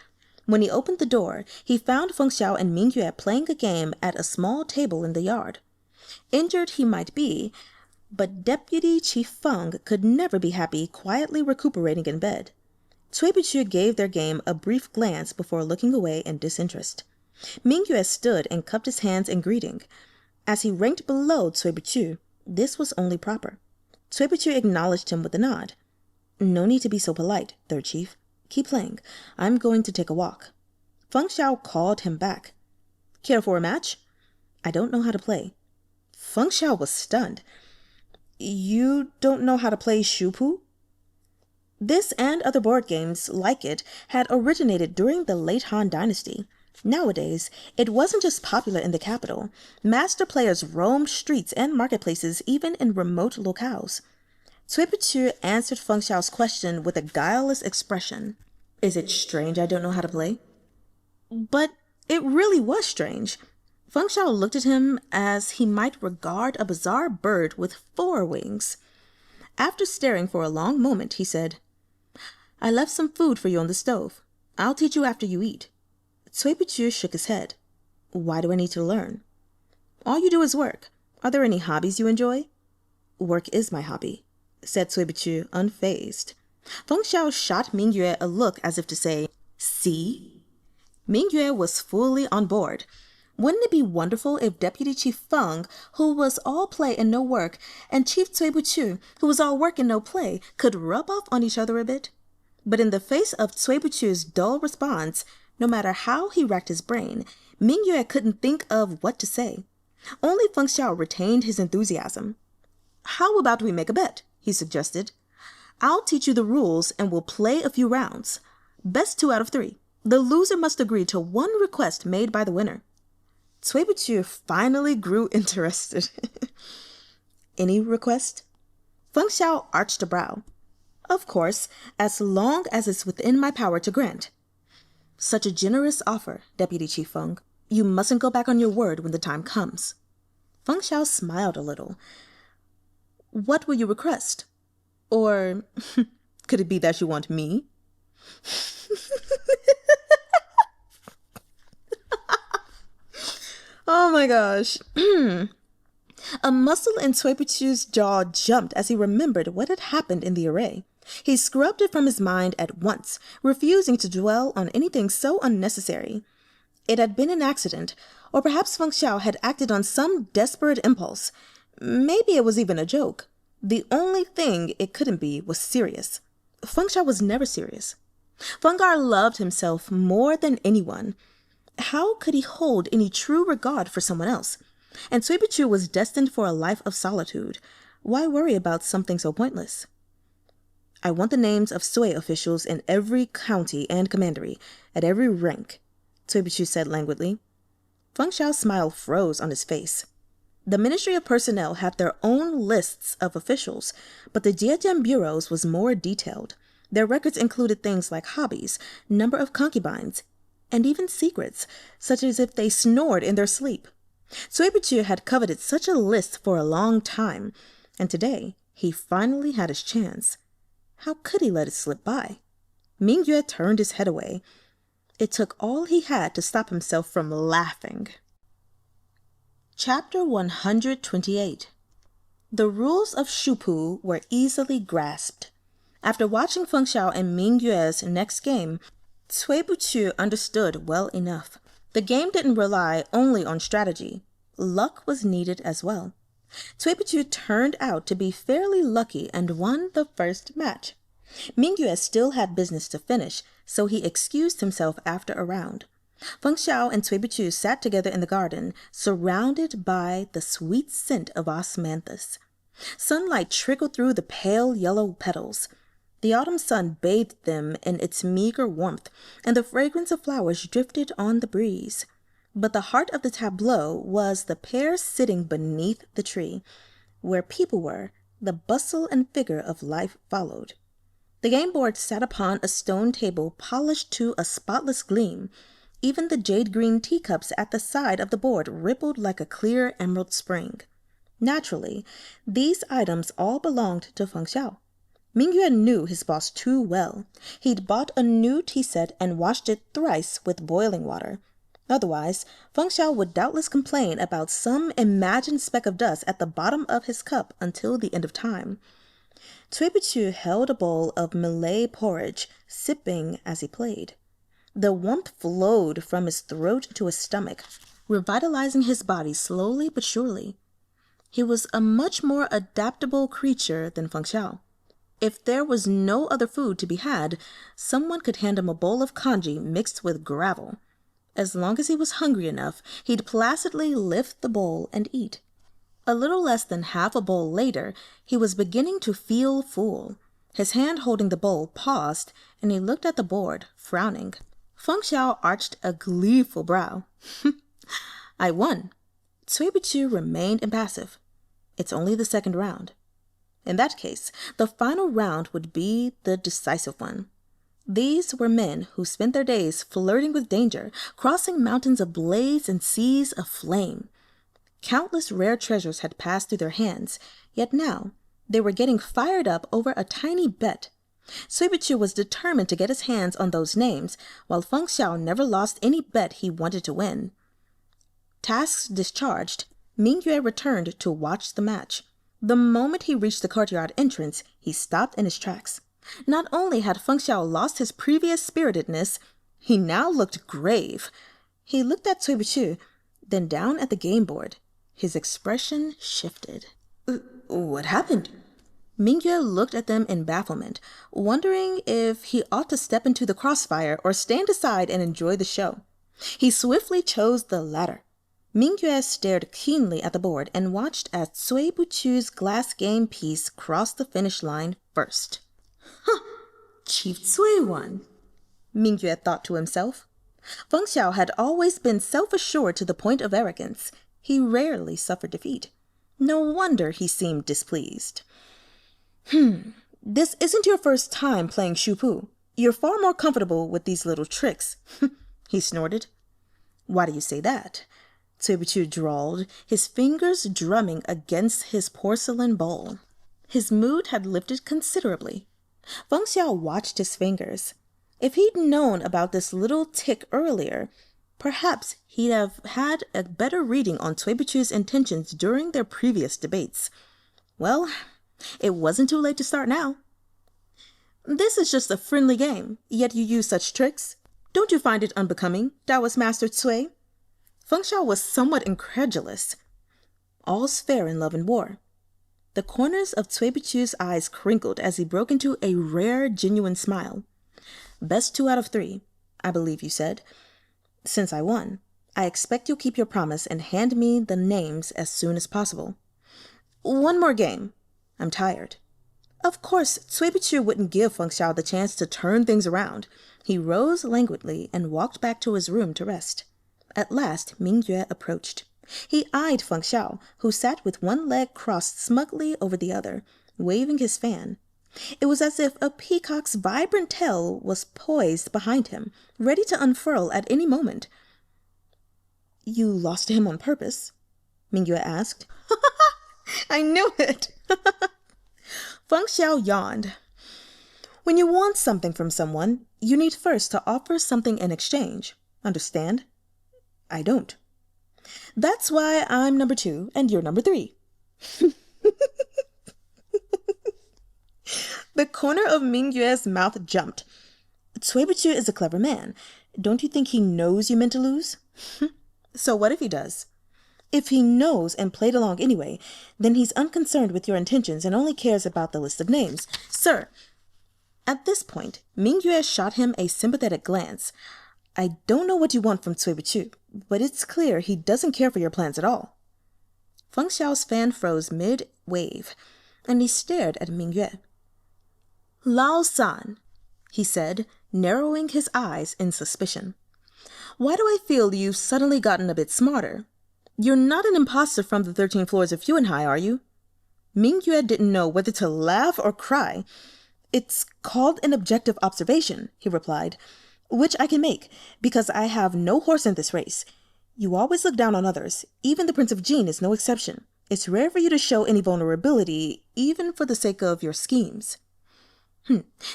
When he opened the door, he found Feng Xiao and Mingyue playing a game at a small table in the yard. Injured he might be, but Deputy Chief Fung could never be happy quietly recuperating in bed. Tsway Boo-qoo gave their game a brief glance before looking away in disinterest. Mingyue stood and cupped his hands in greeting. As he ranked below Tsway Boo-qoo, this was only proper. Tsway Boo-qoo acknowledged him with a nod. "No need to be so polite, Third Chief. Keep playing. I'm going to take a walk." Feng Xiao called him back. "Care for a match?" "I don't know how to play." Feng Xiao was stunned. "You don't know how to play Shu-pu?" This and other board games like it had originated during the late Han Dynasty. Nowadays, it wasn't just popular in the capital. Master players roamed streets and marketplaces even in remote locales. Tsway Boo-qoo answered Feng Xiao's question with a guileless expression. "Is it strange I don't know how to play?" But it really was strange. Feng Xiao looked at him as he might regard a bizarre bird with 4 wings. After staring for a long moment, he said, I left some food for you on the stove. I'll teach you after you eat. Tsway Boo-qoo shook his head. Why do I need to learn? All you do is work. Are there any hobbies you enjoy? Work is my hobby, said Tsway Boo-qoo, unfazed. Feng Xiao shot Mingyue a look as if to say, see? Mingyue was fully on board. Wouldn't it be wonderful if Deputy Chief Fung, who was all play and no work, and Chief Tsway Boo-qoo, who was all work and no play, could rub off on each other a bit? But in the face of Tsway Boo-qoo's dull response, no matter how he racked his brain, Mingyue couldn't think of what to say. Only Feng Xiao retained his enthusiasm. How about we make a bet? He suggested. I'll teach you the rules and we'll play a few rounds. Best 2 out of 3. The loser must agree to one request made by the winner. Tsway Boo-qoo finally grew interested. Any request? Feng Xiao arched a brow. Of course, as long as it's within my power to grant. Such a generous offer, Deputy Chief Fung. You mustn't go back on your word when the time comes. Feng Xiao smiled a little. What will you request? Or could it be that you want me? Oh my gosh. A muscle in Tsway Boo-qoo's jaw jumped as he remembered what had happened in the array. He scrubbed it from his mind at once, refusing to dwell on anything so unnecessary. It had been an accident, or perhaps Feng Xiao had acted on some desperate impulse. Maybe it was even a joke. The only thing it couldn't be was serious. Feng Xiao was never serious. Fungar loved himself more than anyone. How could he hold any true regard for someone else? And Tsway Boo-qoo was destined for a life of solitude. Why worry about something so pointless? I want the names of Xueh officials in every county and commandery, at every rank, Tsway Boo-qoo said languidly. Feng Xiao's smile froze on his face. The Ministry of Personnel had their own lists of officials, but the Jiedian bureaus was more detailed. Their records included things like hobbies, number of concubines, and even secrets, such as if they snored in their sleep. Tsway Boo-qoo had coveted such a list for a long time, and today he finally had his chance. How could he let it slip by? Mingyue turned his head away. It took all he had to stop himself from laughing. Chapter 128. The rules of Shupu were easily grasped. After watching Feng Xiao and Mingyue's next game, Tsway Boo-qoo understood well enough. The game didn't rely only on strategy. Luck was needed as well. Tsway Boo-qoo turned out to be fairly lucky and won the first match. Mingyue still had business to finish, so he excused himself after a round. Feng Xiao and Tsway Boo-qoo sat together in the garden, surrounded by the sweet scent of osmanthus. Sunlight trickled through the pale yellow petals. The autumn sun bathed them in its meager warmth, and the fragrance of flowers drifted on the breeze. But the heart of the tableau was the pair sitting beneath the tree. Where people were, the bustle and vigor of life followed. The game board sat upon a stone table polished to a spotless gleam. Even the jade-green teacups at the side of the board rippled like a clear emerald spring. Naturally, these items all belonged to Feng Xiao. Mingyue knew his boss too well. He'd bought a new tea set and washed it thrice with boiling water. Otherwise, Feng Xiao would doubtless complain about some imagined speck of dust at the bottom of his cup until the end of time. Tsway Boo-qoo held a bowl of Malay porridge, sipping as he played. The warmth flowed from his throat to his stomach, revitalizing his body slowly but surely. He was a much more adaptable creature than Feng Xiao. If there was no other food to be had, someone could hand him a bowl of congee mixed with gravel. As long as he was hungry enough, he'd placidly lift the bowl and eat. A little less than half a bowl later, he was beginning to feel full. His hand holding the bowl paused, and he looked at the board, frowning. Feng Xiao arched a gleeful brow. I won. Tsway Boo-qoo remained impassive. It's only the second round. In that case, the final round would be the decisive one. These were men who spent their days flirting with danger, crossing mountains of blaze and seas of flame. Countless rare treasures had passed through their hands, yet now they were getting fired up over a tiny bet. Tsway Boo-qoo was determined to get his hands on those names, while Feng Xiao never lost any bet he wanted to win. Tasks discharged, Mingyue returned to watch the match. The moment he reached the courtyard entrance, he stopped in his tracks. Not only had Feng Xiao lost his previous spiritedness, he now looked grave. He looked at Tsway Boo-qoo, then down at the game board. His expression shifted. What happened? Mingyue looked at them in bafflement, wondering if he ought to step into the crossfire or stand aside and enjoy the show. He swiftly chose the latter. Mingyue stared keenly at the board and watched as Tsway Boo-qoo's glass game piece crossed the finish line first. Huh, Chief Tsway won, Mingyue thought to himself. Feng Xiao had always been self-assured to the point of arrogance. He rarely suffered defeat. No wonder he seemed displeased. This isn't your first time playing Shu-pu. You're far more comfortable with these little tricks, he snorted. Why do you say that? Tsway Boo-qoo drawled, his fingers drumming against his porcelain bowl. His mood had lifted considerably. Feng Xiao watched his fingers. If he'd known about this little tick earlier, perhaps he'd have had a better reading on Tsway Boo-qoo's intentions during their previous debates. Well, it wasn't too late to start now. This is just a friendly game, yet you use such tricks. Don't you find it unbecoming, Taoist Master Tsway? Feng Xiao was somewhat incredulous. All's fair in love and war. The corners of Tsway Boo-qoo's eyes crinkled as he broke into a rare, genuine smile. Best 2 out of 3, I believe you said. Since I won, I expect you'll keep your promise and hand me the names as soon as possible. One more game. I'm tired. Of course, Tsway Boo-qoo wouldn't give Feng Xiao the chance to turn things around. He rose languidly and walked back to his room to rest. At last, Mingyue approached. He eyed Feng Xiao, who sat with one leg crossed smugly over the other, waving his fan. It was as if a peacock's vibrant tail was poised behind him, ready to unfurl at any moment. You lost to him on purpose? Mingyue asked. I knew it! Feng Xiao yawned. When you want something from someone, you need first to offer something in exchange. Understand? I don't. That's why I'm number 2 and you're number 3. The corner of Mingyue's mouth jumped. Tsway Boo-qoo is a clever man. Don't you think he knows you meant to lose? So what if he does? If he knows and played along anyway, then he's unconcerned with your intentions and only cares about the list of names. Sir. At this point, Mingyue shot him a sympathetic glance. I don't know what you want from Tsway Boo-qoo, but it's clear he doesn't care for your plans at all. Feng Xiao's fan froze mid-wave, and he stared at Mingyue. Lao-san, he said, narrowing his eyes in suspicion. Why do I feel you've suddenly gotten a bit smarter? You're not an imposter from the 13 floors of Shanhai, are you? Mingyue didn't know whether to laugh or cry. It's called an objective observation, he replied, which I can make, because I have no horse in this race. You always look down on others. Even the Prince of Jin is no exception. It's rare for you to show any vulnerability, even for the sake of your schemes.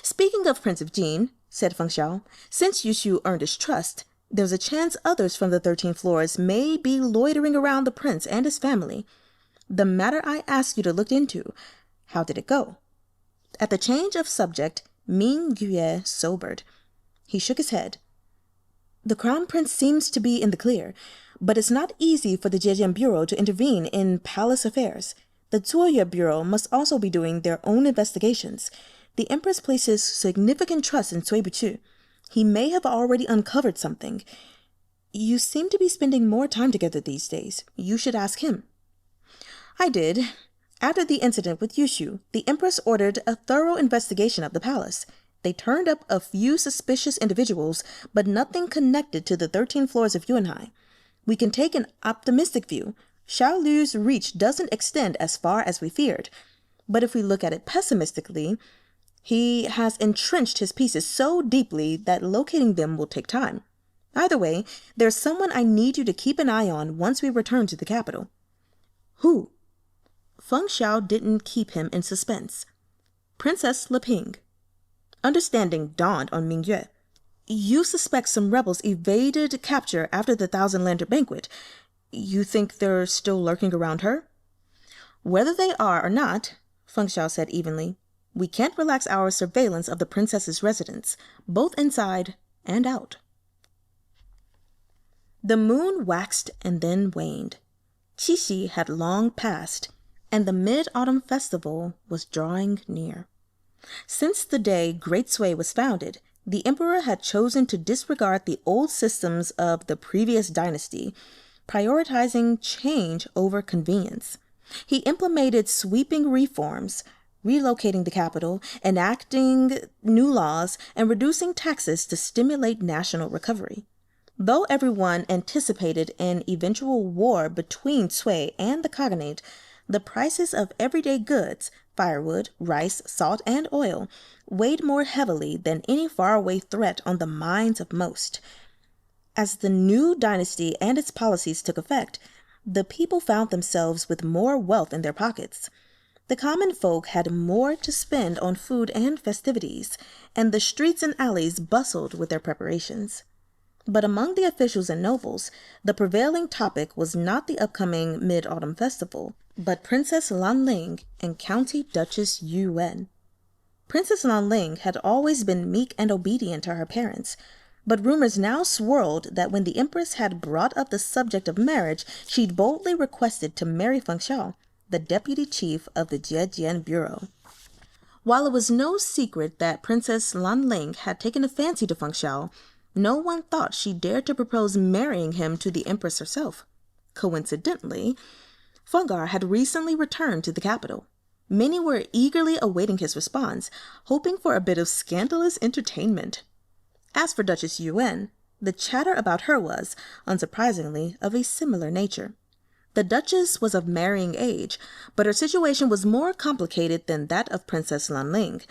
Speaking of Prince of Jin, said Feng Xiao, since Yushu earned his trust, there's a chance others from the 13 floors may be loitering around the prince and his family. The matter I asked you to look into, how did it go? At the change of subject, Mingyue sobered. He shook his head. The Crown Prince seems to be in the clear, but it's not easy for the Zhejiang Bureau to intervene in palace affairs. The Zuoye Bureau must also be doing their own investigations. The Empress places significant trust in Tsway Boo-qoo. He may have already uncovered something. You seem to be spending more time together these days. You should ask him. I did. After the incident with Yushu, the Empress ordered a thorough investigation of the palace. They turned up a few suspicious individuals, but nothing connected to the 13 floors of Shanhai. We can take an optimistic view. Xiao Lü's reach doesn't extend as far as we feared. But if we look at it pessimistically, he has entrenched his pieces so deeply that locating them will take time. Either way, there's someone I need you to keep an eye on once we return to the capital. Who? Feng Xiao didn't keep him in suspense. Princess Leping. Understanding dawned on Mingyue. You suspect some rebels evaded capture after the Thousand Lantern Banquet. You think they're still lurking around her? Whether they are or not, Feng Xiao said evenly, we can't relax our surveillance of the princess's residence, both inside and out. The moon waxed and then waned. Qixi had long passed, and the Mid-Autumn Festival was drawing near. Since the day Great Tsway was founded, the emperor had chosen to disregard the old systems of the previous dynasty, prioritizing change over convenience. He implemented sweeping reforms, relocating the capital, enacting new laws, and reducing taxes to stimulate national recovery. Though everyone anticipated an eventual war between Tsway and the Khaganate, the prices of everyday goods, firewood, rice, salt, and oil, weighed more heavily than any faraway threat on the minds of most. As the new dynasty and its policies took effect, the people found themselves with more wealth in their pockets. The common folk had more to spend on food and festivities, and the streets and alleys bustled with their preparations. But among the officials and nobles, the prevailing topic was not the upcoming Mid-Autumn Festival, but Princess Lanling and County Duchess Yuan. Princess Lanling had always been meek and obedient to her parents, but rumors now swirled that when the empress had brought up the subject of marriage, she'd boldly requested to marry Feng Xiao, the deputy chief of the Zhejian Bureau. While it was no secret that Princess Lanling had taken a fancy to Feng Xiao, no one thought she dared to propose marrying him to the empress herself. Coincidentally, Fungar had recently returned to the capital. Many were eagerly awaiting his response, hoping for a bit of scandalous entertainment. As for Duchess Yuan, the chatter about her was, unsurprisingly, of a similar nature. The Duchess was of marrying age, but her situation was more complicated than that of Princess Lanling.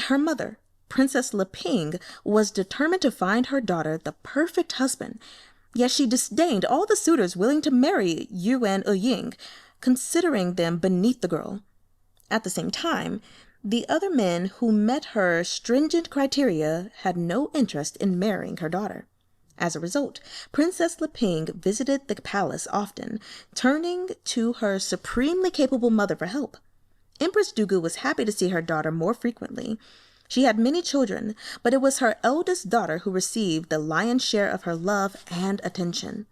Her mother, Princess Leping, was determined to find her daughter the perfect husband, yet she disdained all the suitors willing to marry Yuan Ying, considering them beneath the girl. At the same time, the other men who met her stringent criteria had no interest in marrying her daughter. As a result, Princess Leping visited the palace often, turning to her supremely capable mother for help. Empress Dugu was happy to see her daughter more frequently. She had many children, but it was her eldest daughter who received the lion's share of her love and attention.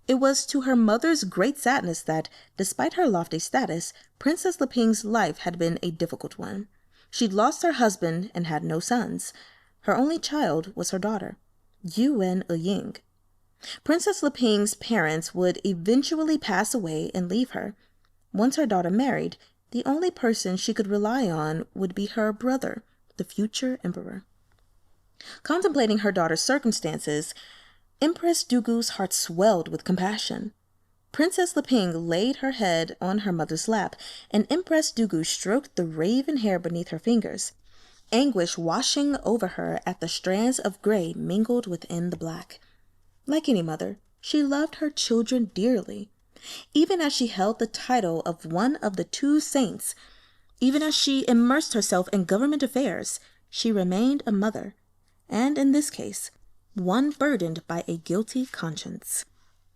It was to her mother's great sadness that, despite her lofty status, Princess Leping's life had been a difficult one. She'd lost her husband and had no sons. Her only child was her daughter, Yuan Ying. Princess Leping's parents would eventually pass away and leave her. Once her daughter married, the only person she could rely on would be her brother, the future emperor. Contemplating her daughter's circumstances, Empress Dugu's heart swelled with compassion. Princess Leping laid her head on her mother's lap, and Empress Dugu stroked the raven hair beneath her fingers, anguish washing over her at the strands of gray mingled within the black. Like any mother, she loved her children dearly. Even as she held the title of one of the two saints, even as she immersed herself in government affairs, she remained a mother, and in this case, one burdened by a guilty conscience.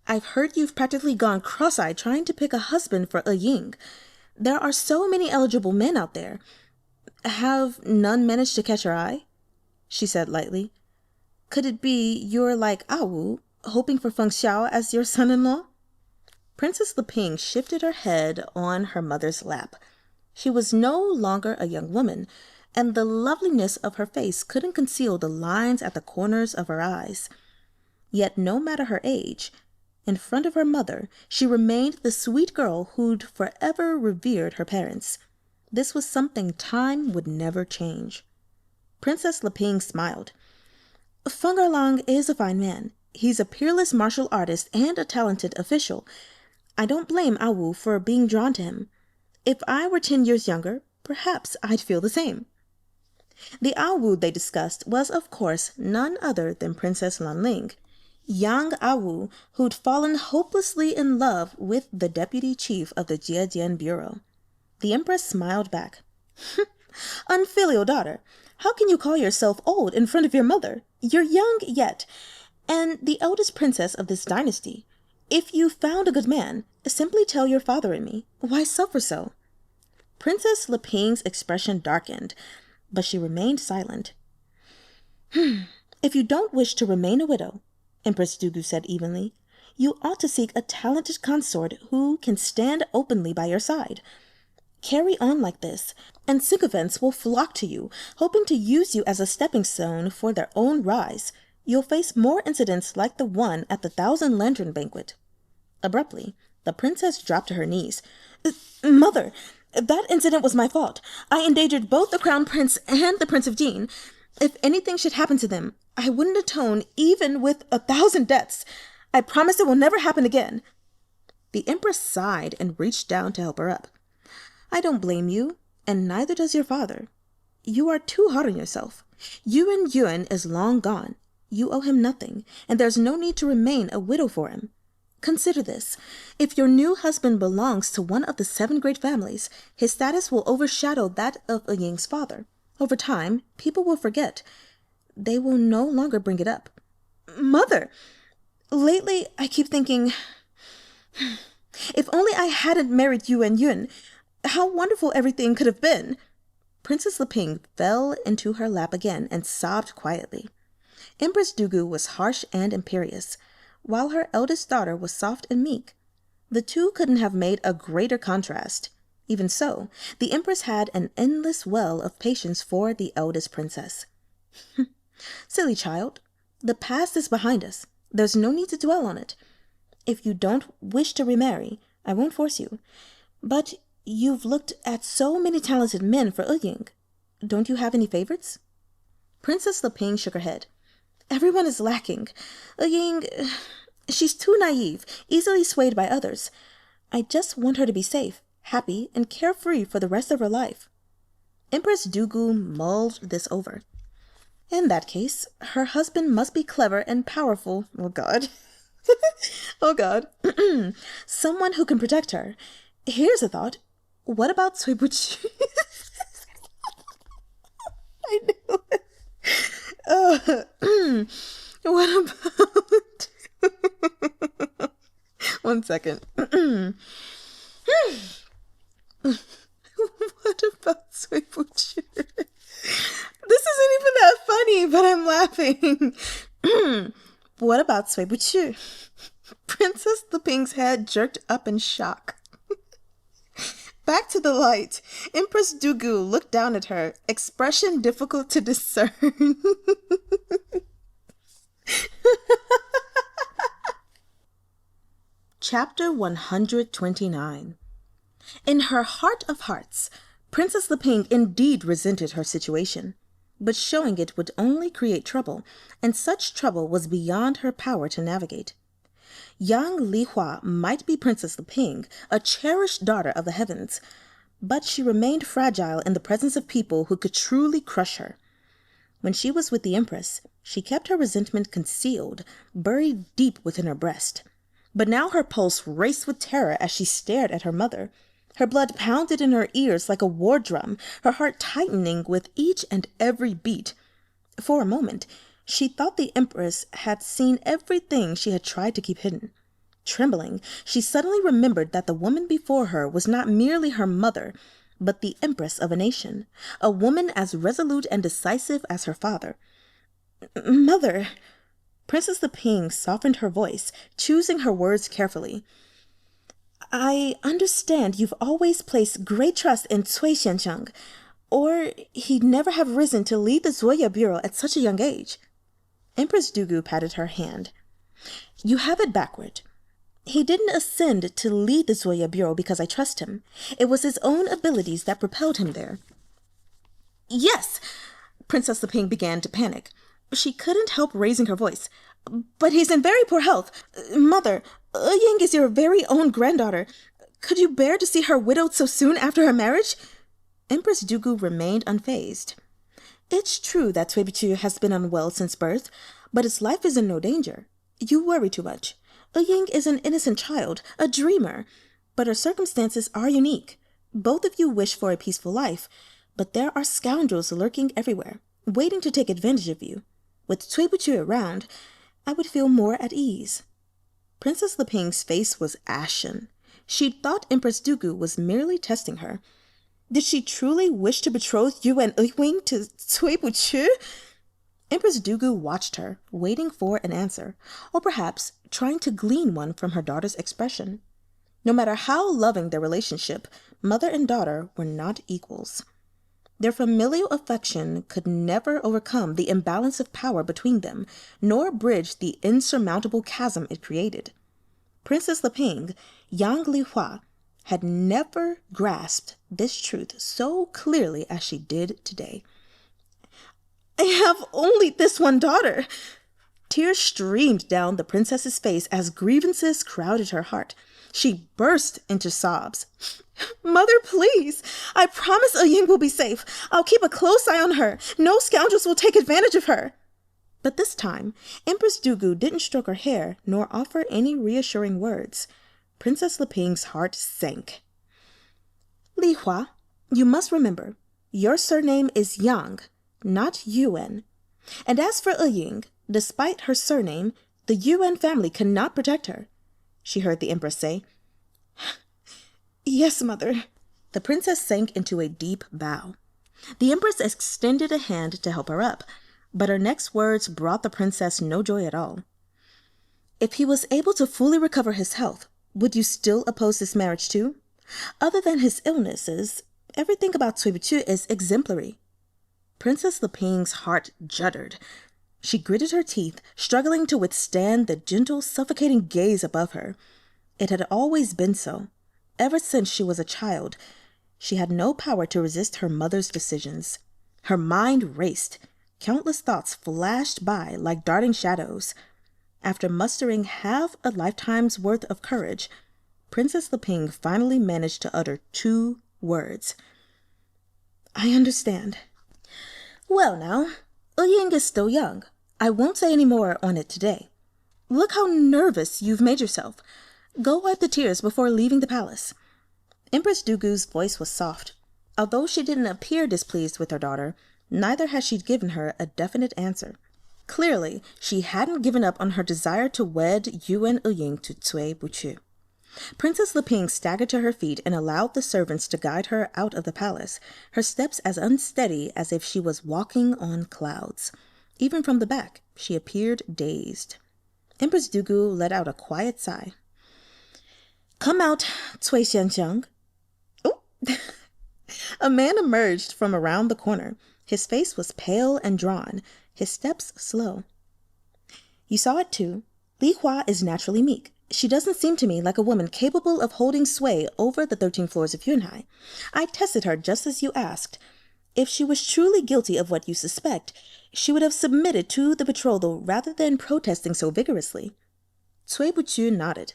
I've heard you've practically gone cross-eyed trying to pick a husband for Ying. There are so many eligible men out there. Have none managed to catch your eye? She said lightly. Could it be you're like Awu, hoping for Feng Xiao as your son-in-law? Princess Leping shifted her head on her mother's lap. She was no longer a young woman, and the loveliness of her face couldn't conceal the lines at the corners of her eyes. Yet no matter her age, in front of her mother, she remained the sweet girl who'd forever revered her parents. This was something time would never change. Princess Leping smiled. Feng Erlang is a fine man. He's a peerless martial artist and a talented official. I don't blame Awu for being drawn to him. If I were 10 years younger, perhaps I'd feel the same. The Awu they discussed was, of course, none other than Princess Lanling, young Awu who'd fallen hopelessly in love with the deputy chief of the Zhejian Bureau. The empress smiled back. Unfilial daughter, How can you call yourself old in front of your mother? You're young yet, and the eldest princess of this dynasty. If you found a good man, simply tell your father and me. Why suffer so?" Princess Leping's expression darkened, but she remained silent. "If you don't wish to remain a widow," Empress Dugu said evenly, "you ought to seek a talented consort who can stand openly by your side. Carry on like this, and sycophants will flock to you, hoping to use you as a stepping stone for their own rise. You'll face more incidents like the one at the Thousand Lantern banquet." Abruptly, the princess dropped to her knees. "Mother, that incident was my fault. I endangered both the crown prince and the Prince of Jin. If anything should happen to them, I wouldn't atone even with 1,000 deaths. I promise it will never happen again." The empress sighed and reached down to help her up. "I don't blame you, and neither does your father. You are too hard on yourself. Yuan is long gone. You owe him nothing, and there's no need to remain a widow for him. Consider this. If your new husband belongs to one of the 7 great families, his status will overshadow that of Ying's father. Over time, people will forget. They will no longer bring it up." "Mother, lately I keep thinking, if only I hadn't married Yuan, how wonderful everything could have been." Princess Leping fell into her lap again and sobbed quietly. Empress Dugu was harsh and imperious, while her eldest daughter was soft and meek. The two couldn't have made a greater contrast. Even so, the empress had an endless well of patience for the eldest princess. "Silly child, the past is behind us. There's no need to dwell on it. If you don't wish to remarry, I won't force you. But you've looked at so many talented men for Ying. Don't you have any favorites?" Princess Leping shook her head. "Everyone is lacking. Ying, she's too naive, easily swayed by others. I just want her to be safe, happy, and carefree for the rest of her life." Empress Dugu mulled this over. "In that case, her husband must be clever and powerful. Oh, God. Oh, God. Someone who can protect her. Here's a thought. What about Tsway Boo-qoo?" I knew it. What about... One second. What about Tsway Boo-qoo? This isn't even that funny, but I'm laughing. What about Tsway Boo-qoo? Princess Leping's head jerked up in shock. Back to the light. Empress Dugu looked down at her, expression difficult to discern. Chapter 129. In her heart of hearts, Princess Leping indeed resented her situation, but showing it would only create trouble, and such trouble was beyond her power to navigate. Young Li Hua might be Princess Leping, a cherished daughter of the heavens, but she remained fragile in the presence of people who could truly crush her. When she was with the Empress, she kept her resentment concealed, buried deep within her breast. But now her pulse raced with terror as she stared at her mother. Her blood pounded in her ears like a war drum, her heart tightening with each and every beat. For a moment, she thought the Empress had seen everything she had tried to keep hidden. Trembling, she suddenly remembered that the woman before her was not merely her mother, but the Empress of a nation, a woman as resolute and decisive as her father. "Mother," Princess Leping softened her voice, choosing her words carefully. "I understand you've always placed great trust in Tsway Xiancheng, or he'd never have risen to lead the Zoya Bureau at such a young age." Empress Dugu patted her hand. "You have it backward. He didn't ascend to lead the Zoya Bureau because I trust him. It was his own abilities that propelled him there." "Yes!" Princess Leping began to panic. She couldn't help raising her voice. "But he's in very poor health. Mother, Ying is your very own granddaughter. Could you bear to see her widowed so soon after her marriage?" Empress Dugu remained unfazed. "It's true that Tsway Boo-qoo has been unwell since birth, but his life is in no danger. You worry too much. Ying is an innocent child, a dreamer, but her circumstances are unique. Both of you wish for a peaceful life, but there are scoundrels lurking everywhere. waiting to take advantage of you. With Tsway Boo-qoo around, I would feel more at ease." Princess Leping's face was ashen. She thought Empress Dugu was merely testing her. Did she truly wish to betroth Yuan Uying to Tsway Boo-qoo? Empress Dugu watched her, waiting for an answer, or perhaps trying to glean one from her daughter's expression. No matter how loving their relationship, mother and daughter were not equals. Their familial affection could never overcome the imbalance of power between them, nor bridge the insurmountable chasm it created. Princess Leping, Yang Li-hua, had never grasped this truth so clearly as she did today. "I have only this one daughter." Tears streamed down the princess's face as grievances crowded her heart. She burst into sobs. "Mother, please. I promise Uying will be safe. I'll keep a close eye on her. No scoundrels will take advantage of her." But this time, Empress Dugu didn't stroke her hair nor offer any reassuring words. Princess Leping's heart sank. "Li-hua, you must remember, your surname is Yang, not Yuan. And as for Uying, despite her surname, the Yuan family cannot protect her," she heard the Empress say. "Yes, Mother." The princess sank into a deep bow. The Empress extended a hand to help her up, but her next words brought the princess no joy at all. "If he was able to fully recover his health, would you still oppose this marriage too? Other than his illnesses, everything about Tsway Boo-qoo is exemplary." Princess Leping's heart juddered. She gritted her teeth, struggling to withstand the gentle, suffocating gaze above her. It had always been so. Ever since she was a child, she had no power to resist her mother's decisions. Her mind raced. Countless thoughts flashed by like darting shadows. After mustering half a lifetime's worth of courage, Princess Leping finally managed to utter 2 words. "I understand." "Well now, Uying is still young. I won't say any more on it today. Look how nervous you've made yourself. Go wipe the tears before leaving the palace." Empress Dugu's voice was soft. Although she didn't appear displeased with her daughter, neither had she given her a definite answer. Clearly, she hadn't given up on her desire to wed Yuan Uying to Tsway Boo-qoo. Princess Leping staggered to her feet and allowed the servants to guide her out of the palace, her steps as unsteady as if she was walking on clouds. Even from the back, she appeared dazed. Empress Dugu let out a quiet sigh. "Come out, Tsway Xianxiang." Oh! A man emerged from around the corner. His face was pale and drawn, his steps slow. "You saw it too. Li-hua is naturally meek. She doesn't seem to me like a woman capable of holding sway over the 13 floors of Shanhai. I tested her just as you asked. If she was truly guilty of what you suspect, she would have submitted to the betrothal rather than protesting so vigorously." Tsway Boo-qoo nodded.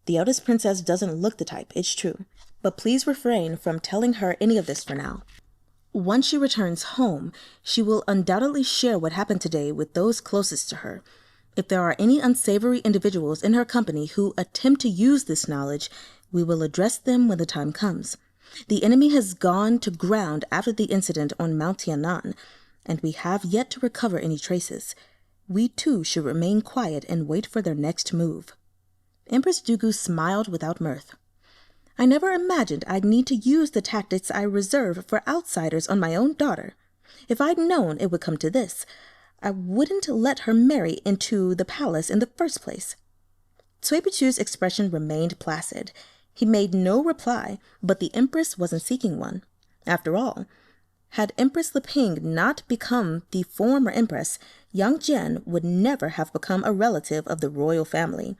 "The eldest princess doesn't look the type, it's true, but please refrain from telling her any of this for now. Once she returns home, she will undoubtedly share what happened today with those closest to her. If there are any unsavory individuals in her company who attempt to use this knowledge, we will address them when the time comes. The enemy has gone to ground after the incident on Mount Tianan, and we have yet to recover any traces. We too should remain quiet and wait for their next move." Empress Dugu smiled without mirth. "I never imagined I'd need to use the tactics I reserve for outsiders on my own daughter. If I'd known it would come to this, I wouldn't let her marry into the palace in the first place." Tsway Boo-qoo's expression remained placid. He made no reply, but the Empress wasn't seeking one. After all, had Empress Leping not become the former Empress, young Jian would never have become a relative of the royal family,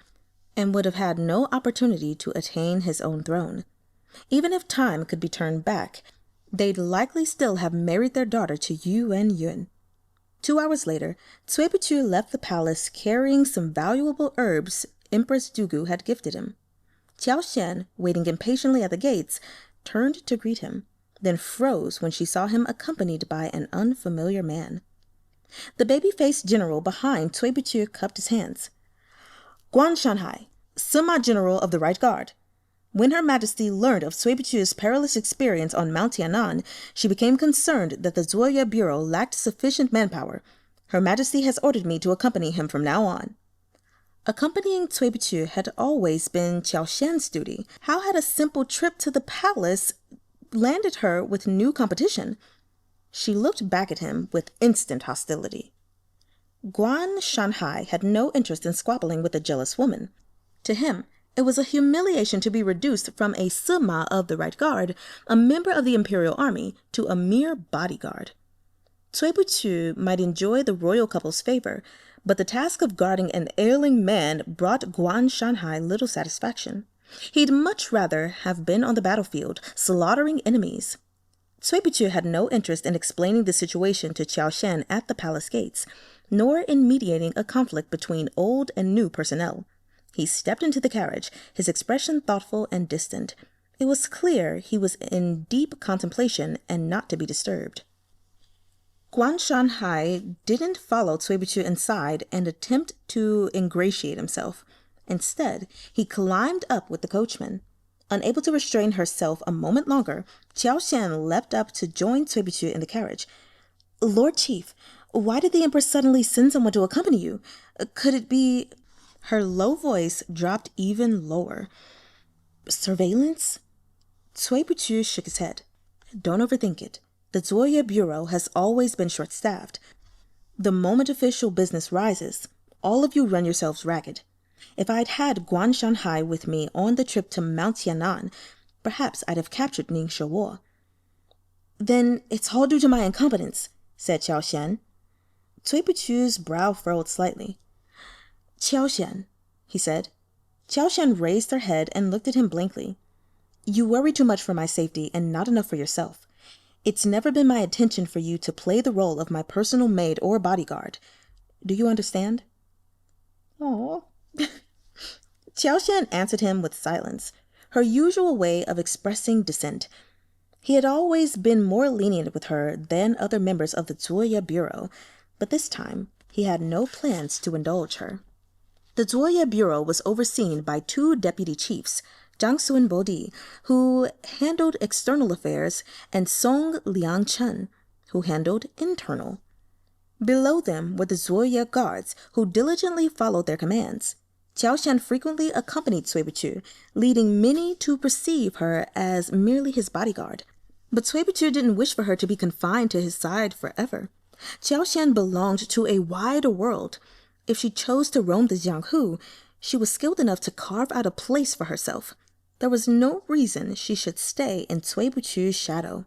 and would have had no opportunity to attain his own throne. Even if time could be turned back, they'd likely still have married their daughter to Yuan. 2 hours later, Tsway Boo-qoo left the palace carrying some valuable herbs Empress Dugu had gifted him. Xian, waiting impatiently at the gates, turned to greet him, then froze when she saw him accompanied by an unfamiliar man. The baby-faced general behind Tsway Boo-qoo cupped his hands. "Guan Shanhai, Sima General of the Right Guard." When Her Majesty learned of Tsway Boo-qoo's perilous experience on Mount Tianan, she became concerned that the Zuoya Bureau lacked sufficient manpower. Her Majesty has ordered me to accompany him from now on. Accompanying Tsway Boo-qoo had always been Qiao Xian's duty. How had a simple trip to the palace landed her with new competition? She looked back at him with instant hostility. Guan Shanhai had no interest in squabbling with a jealous woman. To him, it was a humiliation to be reduced from a Sima of the Right Guard, a member of the imperial army, to a mere bodyguard. Tsway Boo-qoo might enjoy the royal couple's favor, but the task of guarding an ailing man brought Guan Shanhai little satisfaction. He'd much rather have been on the battlefield, slaughtering enemies. Tsway Boo-qoo had no interest in explaining the situation to Qiao Xian at the palace gates, nor in mediating a conflict between old and new personnel. He stepped into the carriage, his expression thoughtful and distant. It was clear he was in deep contemplation and not to be disturbed. Guan Shanhai didn't follow Tsway Boo-qoo inside and attempt to ingratiate himself. Instead, he climbed up with the coachman. Unable to restrain herself a moment longer, Qiao Xian leapt up to join Tsway Boo-qoo in the carriage. "Lord Chief, why did the Empress suddenly send someone to accompany you? Could it be—" Her low voice dropped even lower. "Surveillance?" Tsway Boo-qoo shook his head. "Don't overthink it. The Zuoya Bureau has always been short-staffed. The moment official business rises, all of you run yourselves ragged. If I'd had Guan Shanhai with me on the trip to Mount Tianan, perhaps I'd have captured Ning Shou'e." "Then it's all due to my incompetence," said Qiao Xian. Tsway Boo-qoo's brow furrowed slightly. "Qiao Xian," he said. Qiao Xian raised her head and looked at him blankly. "You worry too much for my safety and not enough for yourself. It's never been my intention for you to play the role of my personal maid or bodyguard. Do you understand?" "Aw." Qiao Xian answered him with silence, her usual way of expressing dissent. He had always been more lenient with her than other members of the Zuoya Bureau, but this time he had no plans to indulge her. The Zuoya Bureau was overseen by two deputy chiefs, Jiangsu and Bodi, who handled external affairs, and Song Liang-chen, who handled internal. Below them were the Zuoya guards, who diligently followed their commands. Qiao Xian frequently accompanied Tsway Boo-qoo, leading many to perceive her as merely his bodyguard. But Tsway Boo-qoo didn't wish for her to be confined to his side forever. Qiao Xian belonged to a wider world. If she chose to roam the Jianghu, she was skilled enough to carve out a place for herself. There was no reason she should stay in Tsway Boo-qoo's shadow.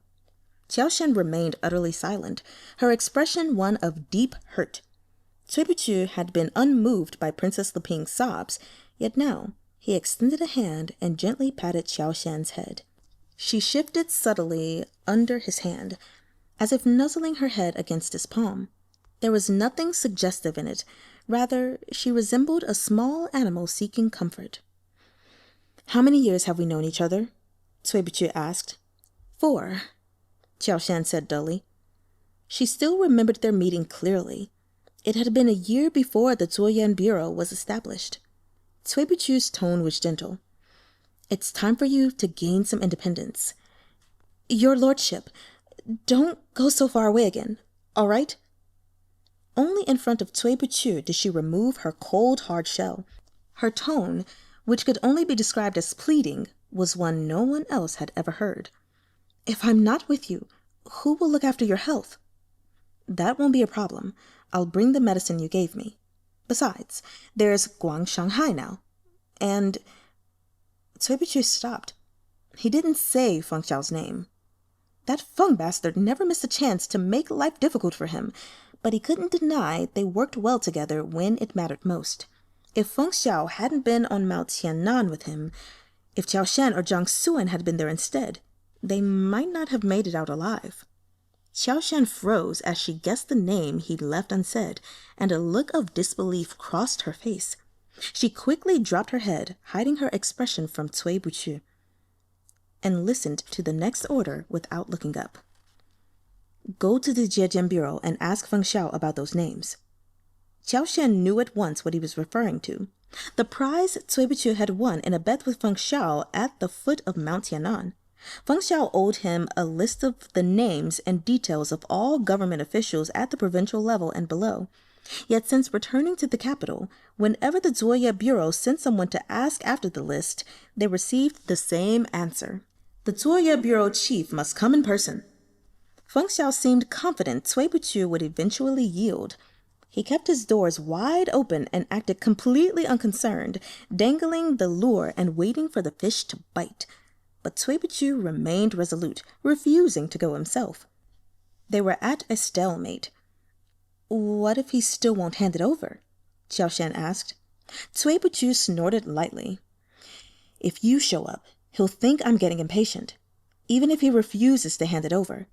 Qiao Xian remained utterly silent, her expression one of deep hurt. Tsway Boo-qoo had been unmoved by Princess Liping's sobs, yet now he extended a hand and gently patted Qiao Xian's head. She shifted subtly under his hand, as if nuzzling her head against his palm. There was nothing suggestive in it. Rather, she resembled a small animal seeking comfort. "How many years have we known each other?" Tsway Boo-qoo asked. 4, Qiao Xian said dully. She still remembered their meeting clearly. It had been a year before the Zuoyan Bureau was established. Tsway Boo-qoo's tone was gentle. "It's time for you to gain some independence. Your lordship, don't go so far away again, all right?" Only in front of Tsway Boo-qoo did she remove her cold, hard shell. Her tone, which could only be described as pleading, was one no one else had ever heard. "If I'm not with you, who will look after your health?" "That won't be a problem. I'll bring the medicine you gave me. Besides, there's Guan Shanhai now. And—" Tsway Boo-qoo stopped. He didn't say Feng Xiao's name. That Fung bastard never missed a chance to make life difficult for him, but he couldn't deny they worked well together when it mattered most. If Feng Xiao hadn't been on Mount Tianan with him, if Qiao Xian or Jiang Suan had been there instead, they might not have made it out alive. Qiao Xian froze as she guessed the name he'd left unsaid, and a look of disbelief crossed her face. She quickly dropped her head, hiding her expression from Tsway Boo-qoo, and listened to the next order without looking up. "Go to the Zhejian Bureau and ask Feng Xiao about those names." Qiao Xian knew at once what he was referring to. The prize Tsway Boo-qoo had won in a bet with Feng Xiao at the foot of Mount Tianan. Feng Xiao owed him a list of the names and details of all government officials at the provincial level and below. Yet since returning to the capital, whenever the Zuoye Bureau sent someone to ask after the list, they received the same answer. The Zuoye Bureau chief must come in person. Feng Xiao seemed confident Tsway Boo-qoo would eventually yield. He kept his doors wide open and acted completely unconcerned, dangling the lure and waiting for the fish to bite. But Tsway Boo-qoo remained resolute, refusing to go himself. They were at a stalemate. What if he still won't hand it over? Xiao asked. Tsway Boo-qoo snorted lightly. If you show up, he'll think I'm getting impatient, even if he refuses to hand it over.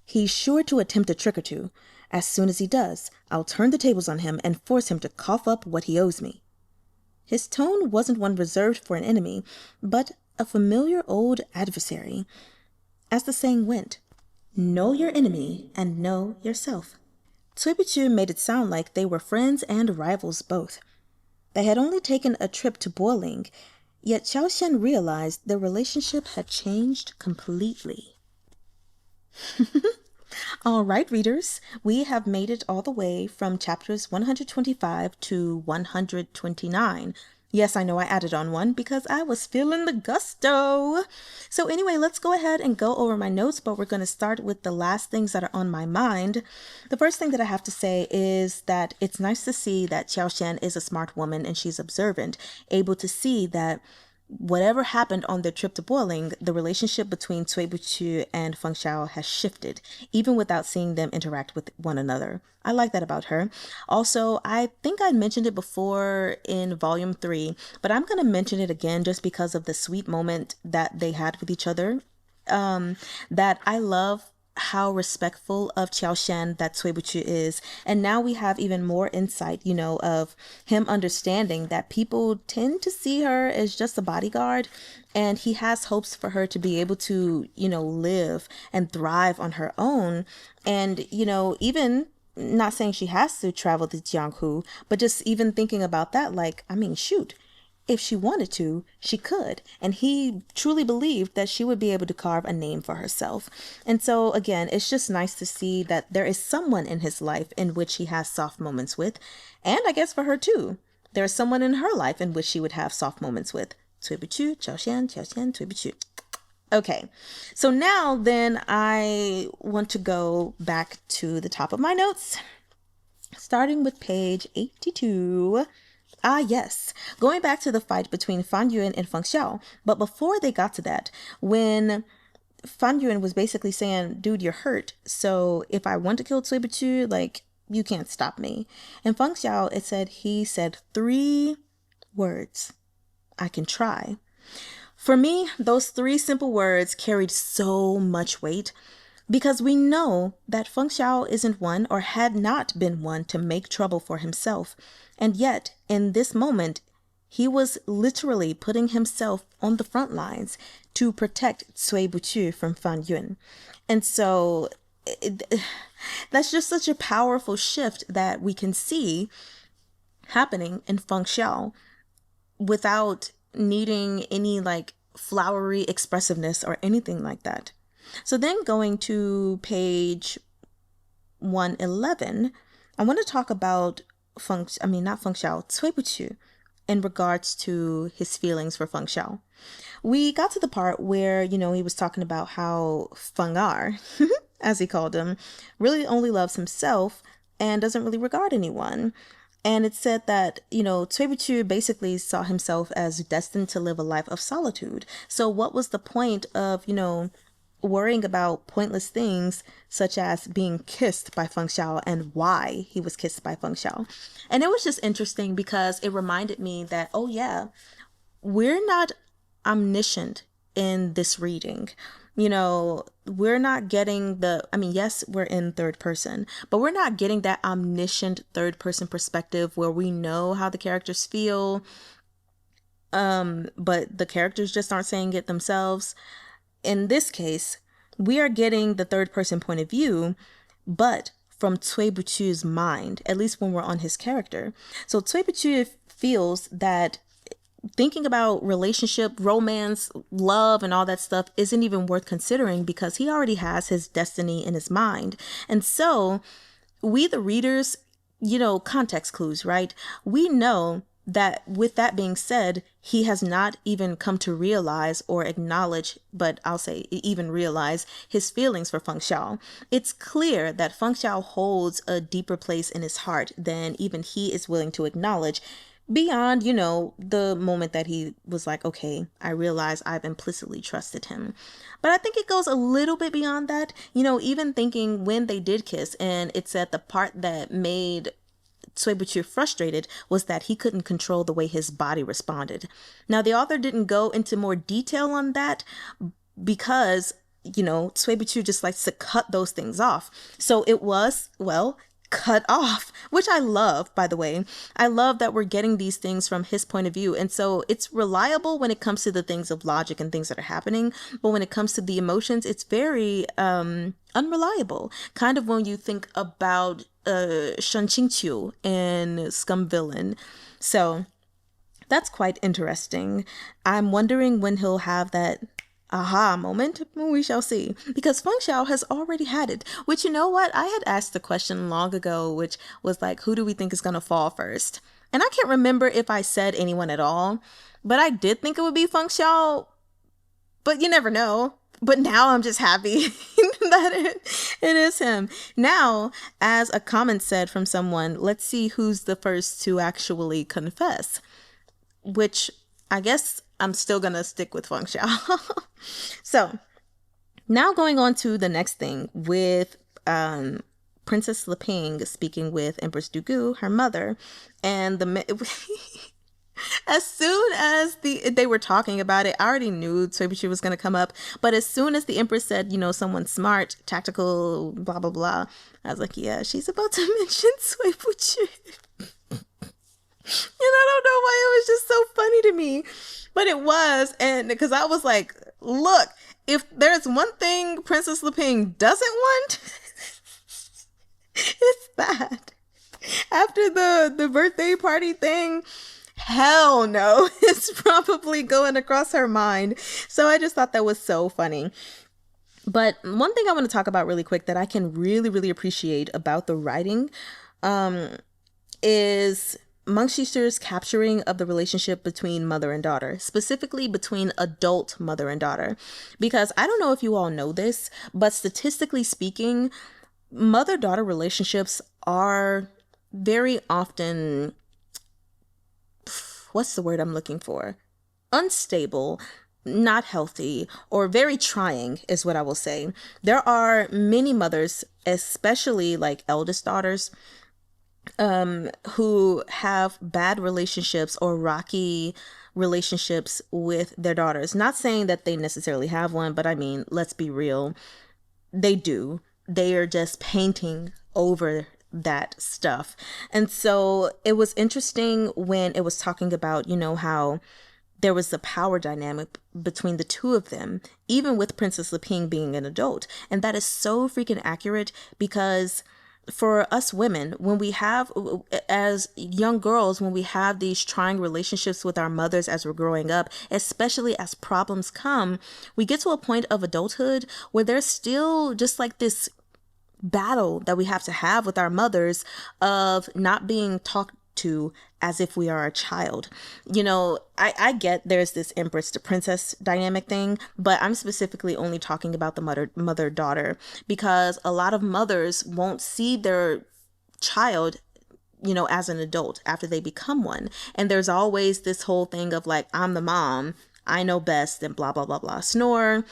He's sure to attempt a trick or two. As soon as he does, I'll turn the tables on him and force him to cough up what he owes me. His tone wasn't one reserved for an enemy, but a familiar old adversary. As the saying went, know your enemy and know yourself. Tsway Boo-qoo made it sound like they were friends and rivals both. They had only taken a trip to Boiling, yet Xian realized their relationship had changed completely. All right, readers, we have made it all the way from chapters 125 to 129. Yes, I know I added on one because I was feeling the gusto. So anyway, let's go ahead and go over my notes, but we're going to start with the last things that are on my mind. The first thing that I have to say is that it's nice to see that Xiao is a smart woman and she's observant, able to see that whatever happened on their trip to Boiling, the relationship between Tsway Boo-qoo and Feng Xiao has shifted, even without seeing them interact with one another. I like that about her. Also, I think I mentioned it before in volume 3, but I'm going to mention it again just because of the sweet moment that they had with each other. That I love how respectful of Xiao that Tsway Boo-qoo is. And now we have even more insight, of him understanding that people tend to see her as just a bodyguard, and he has hopes for her to be able to, live and thrive on her own. And, even not saying she has to travel to Jianghu, but just even thinking about that, shoot. If she wanted to, she could. And he truly believed that she would be able to carve a name for herself. And so, again, it's just nice to see that there is someone in his life in which he has soft moments with. And I guess for her, too. There is someone in her life in which she would have soft moments with. Tsway Boo-qoo, Xiao, Tsway Boo-qoo. Okay, so now then I want to go back to the top of my notes, starting with page 82. Ah, yes. Going back to the fight between Fah You-in and Feng Xiao. But before they got to that, when Fah You-in was basically saying, dude, you're hurt. So if I want to kill Tsway Boo-qoo, you can't stop me. And Feng Xiao, he said 3 words. I can try. For me, those 3 simple words carried so much weight because we know that Feng Xiao isn't one or had not been one to make trouble for himself. And yet, in this moment, he was literally putting himself on the front lines to protect Tsway Boo-qoo from Fah You-in. And so that's just such a powerful shift that we can see happening in Feng Xiao without needing any flowery expressiveness or anything like that. So then going to page 111, I want to talk about Tsway Boo-qoo in regards to his feelings for Feng Xiao. We got to the part where, he was talking about how Feng, as he called him, really only loves himself and doesn't really regard anyone. And it said that, Tsway Boo-qoo basically saw himself as destined to live a life of solitude. So what was the point of, worrying about pointless things such as being kissed by Feng Xiao and why he was kissed by Feng Xiao? And it was just interesting because it reminded me that, oh yeah, we're not omniscient in this reading. We're not getting yes, we're in third person, but we're not getting that omniscient third person perspective where we know how the characters feel, but the characters just aren't saying it themselves. In this case, we are getting the third person point of view, but from Tsway Boo-qoo's mind, at least when we're on his character. So Tsway Boo-qoo feels that thinking about relationship, romance, love, and all that stuff isn't even worth considering because he already has his destiny in his mind. And so we, the readers, context clues, right? We know that with that being said, he has not even come to realize or acknowledge, but I'll say even realize his feelings for Feng Xiao. It's clear that Feng Xiao holds a deeper place in his heart than even he is willing to acknowledge, beyond, the moment that he was like, okay, I realize I've implicitly trusted him. But I think it goes a little bit beyond that, even thinking when they did kiss, and it said the part that made Tsway Boo-qoo frustrated was that he couldn't control the way his body responded. Now, the author didn't go into more detail on that because, Tsway Boo-qoo just likes to cut those things off. So it was, cut off, which I love, by the way. I love that we're getting these things from his point of view. And so it's reliable when it comes to the things of logic and things that are happening. But when it comes to the emotions, it's very unreliable. Kind of when you think about Shan Qingqiu and Scum Villain. So that's quite interesting. I'm wondering when he'll have that aha moment. We shall see, because Feng Xiao has already had it, which, I had asked the question long ago, which was like, who do we think is going to fall first? And I can't remember if I said anyone at all, but I did think it would be Feng Xiao, but you never know. But now I'm just happy that it is him. Now, as a comment said from someone, let's see who's the first to actually confess, which I guess I'm still going to stick with Feng Xiao. So now going on to the next thing with Princess Leping speaking with Empress Dugu, her mother, and as soon as they were talking about it, I already knew Tsway Boo-qoo was going to come up. But as soon as the Empress said, someone smart, tactical, blah, blah, blah, I was like, yeah, she's about to mention Tsway Boo-qoo. And I don't know why it was just so funny to me, but it was. And because I was like, look, if there's one thing Princess Leping doesn't want, it's that. After the birthday party thing, hell no, it's probably going across her mind. So I just thought that was so funny. But one thing I want to talk about really quick that I can really, really appreciate about the writing is Meng Xi Shi's capturing of the relationship between mother and daughter, specifically between adult mother and daughter. Because I don't know if you all know this, but statistically speaking, mother-daughter relationships are very often, what's the word I'm looking for? Unstable, not healthy, or very trying is what I will say. There are many mothers, especially like eldest daughters, who have bad relationships or rocky relationships with their daughters. Not saying that they necessarily have one, but I mean, let's be real. They do. They are just painting over that stuff. And so it was interesting when it was talking about, how there was a power dynamic between the two of them, even with Princess Leping being an adult. And that is so freaking accurate, because for us women, when we have, as young girls, when we have these trying relationships with our mothers as we're growing up, especially as problems come, we get to a point of adulthood where there's still just like this battle that we have to have with our mothers of not being talked to as if we are a child. I get there's this empress to princess dynamic thing, but I'm specifically only talking about the mother-daughter, because a lot of mothers won't see their child, as an adult after they become one. And there's always this whole thing of like, I'm the mom, I know best, and blah, blah, blah, blah, snore.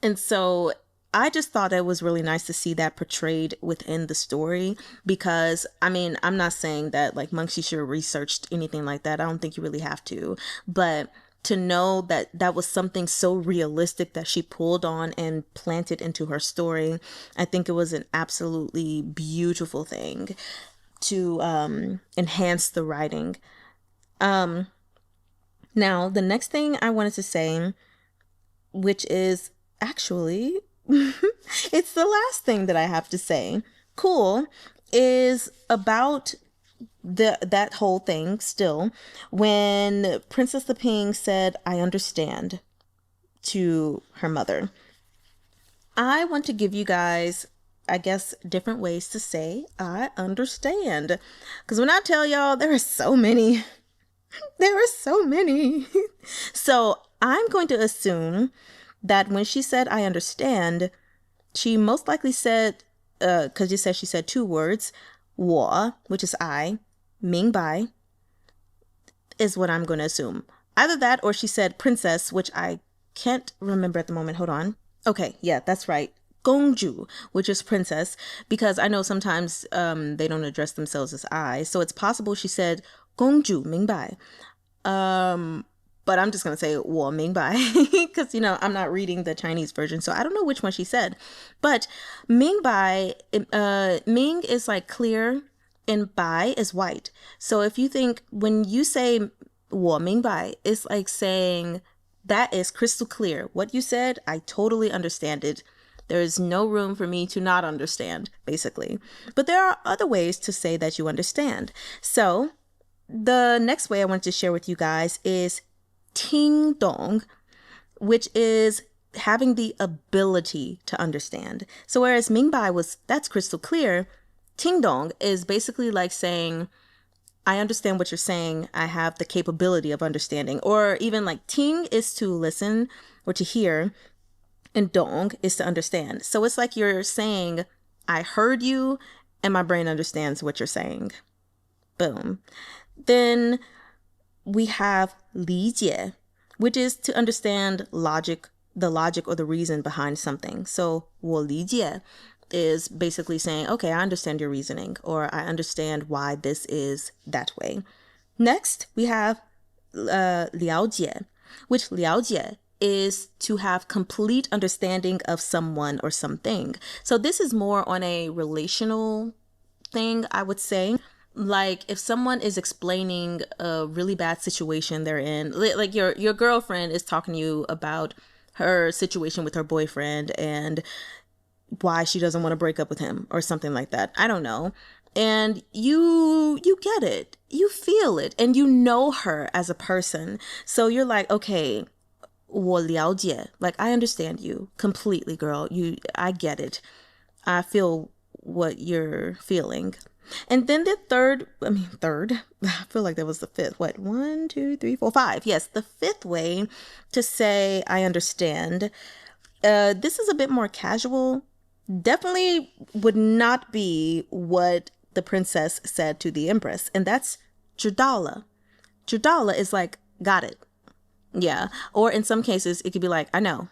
And so I just thought it was really nice to see that portrayed within the story, because, I mean, I'm not saying that like Meng Xi Shi researched anything like that. I don't think you really have to, but to know that that was something so realistic that she pulled on and planted into her story, I think it was an absolutely beautiful thing to enhance the writing. Now, the next thing I wanted to say, which is actually it's the last thing that I have to say, cool, is about that whole thing still, when Princess the Ping said, I understand, to her mother, I want to give you guys, I guess, different ways to say I understand. Because when I tell y'all, there are so many. There are so many. So I'm going to assume that when she said I understand, she most likely said, because you said she said two words, 我, which is I, 明白, is what I'm going to assume. Either that or she said princess, which I can't remember at the moment. Hold on. Okay, yeah, that's right. 公主, which is princess, because I know sometimes they don't address themselves as I. So it's possible she said 公主明白. But I'm just going to say 我明白 because, I'm not reading the Chinese version. So I don't know which one she said. But 明白, Ming is like clear and bai is white. So if you think when you say 我明白, it's like saying that is crystal clear. What you said, I totally understand it. There is no room for me to not understand, basically. But there are other ways to say that you understand. So the next way I want to share with you guys is 听懂, which is having the ability to understand. So whereas 明白that's crystal clear, 听懂 is basically like saying, I understand what you're saying. I have the capability of understanding. Or even like 听 is to listen or to hear, and 懂 is to understand. So it's like you're saying, I heard you and my brain understands what you're saying. Boom. Then we have 理解, which is to understand the logic or the reason behind something. So 我理解 is basically saying, okay, I understand your reasoning, or I understand why this is that way. Next, we have 了解, which 了解 is to have complete understanding of someone or something. So this is more on a relational thing, I would say. Like if someone is explaining a really bad situation they're in, like your girlfriend is talking to you about her situation with her boyfriend and why she doesn't want to break up with him or something like that. I don't know. And you get it. You feel it and you know her as a person. So you're like, okay, 我了解. Like I understand you completely, girl. I get it. I feel what you're feeling. And then the third, I feel like that was the fifth. What? 1, 2, 3, 4, 5. Yes, the fifth way to say I understand. This is a bit more casual. Definitely would not be what the princess said to the empress. And that's 知道了. 知道了 is like, got it. Yeah. Or in some cases, it could be like, I know.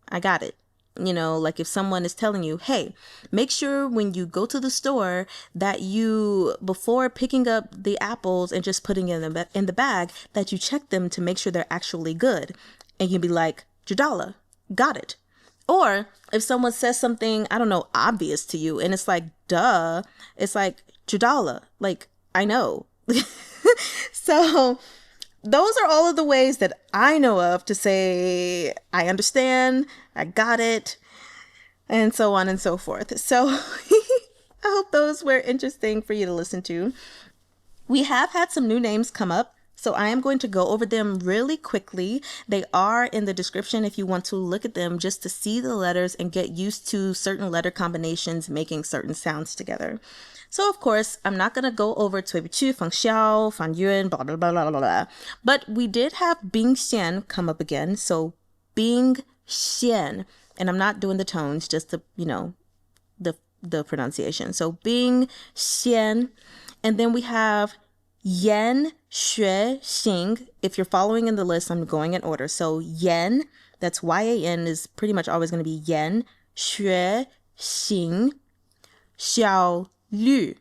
I got it. Like if someone is telling you, hey, make sure when you go to the store that you, before picking up the apples and just putting it in the bag, that you check them to make sure they're actually good. And you'd be like, 知道了, got it. Or if someone says something, I don't know, obvious to you, and it's like, duh, it's like, 知道了, like, I know. So those are all of the ways that I know of to say, I understand, I got it, and so on and so forth. So I hope those were interesting for you to listen to. We have had some new names come up, so I am going to go over them really quickly. They are in the description if you want to look at them just to see the letters and get used to certain letter combinations making certain sounds together. So, of course, I'm not going to go over Tsway Boo-qoo, Feng Xiao, Fah You-in, blah, blah, blah, blah, blah, blah. But we did have Bing Xian come up again. So, Bing Xian. And I'm not doing the tones, just the, the pronunciation. So, Bing Xian. And then we have Yan, Xuexing. If you're following in the list, I'm going in order. So, Yan, that's Y-A-N, is pretty much always going to be Yan. Xuexing. Xiao Lü.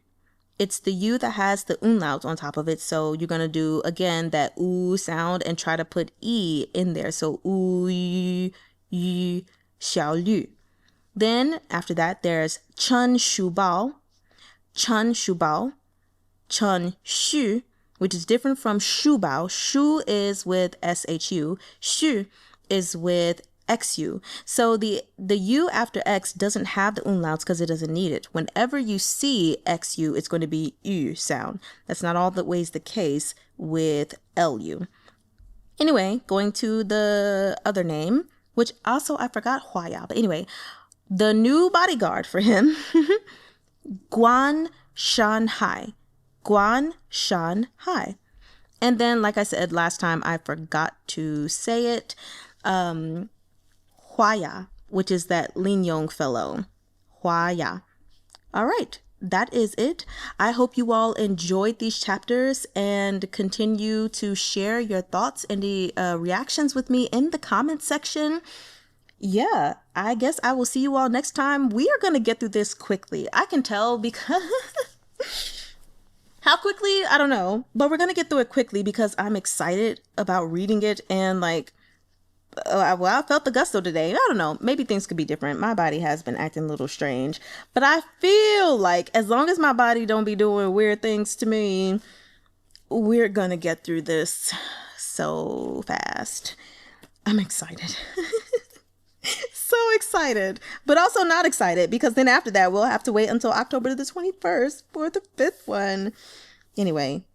It's the U that has the umlaut on top of it. So you're going to do, again, that oo sound and try to put E in there. So oo, yu, Xiao Lü. Then after that, there's Chen Xubao, Chen Xubao, Chen Xu, which is different from Shubao. Shu is with SHU. Xu is with XU. So the U after X doesn't have the umlauts because it doesn't need it. Whenever you see XU, it's going to be U sound. That's not always the case with LU. Anyway, going to the other name, which also I forgot Huaya. But anyway, the new bodyguard for him, Guan Shanhai. Guan Shanhai. And then, like I said last time, I forgot to say it. Huaya, which is that Lin Yong fellow. Huaya. All right, that is it. I hope you all enjoyed these chapters and continue to share your thoughts and the reactions with me in the comment section. Yeah, I guess I will see you all next time. We are going to get through this quickly. I can tell because... How quickly? I don't know. But we're going to get through it quickly because I'm excited about reading it and like... well, I felt the gusto today. I don't know. Maybe things could be different. My body has been acting a little strange. But I feel like as long as my body don't be doing weird things to me, we're going to get through this so fast. I'm excited. So excited. But also not excited because then after that, we'll have to wait until October the 21st for the 5th one. Anyway,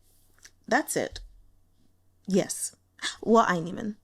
that's it. Yes. Well, Me.Mimo.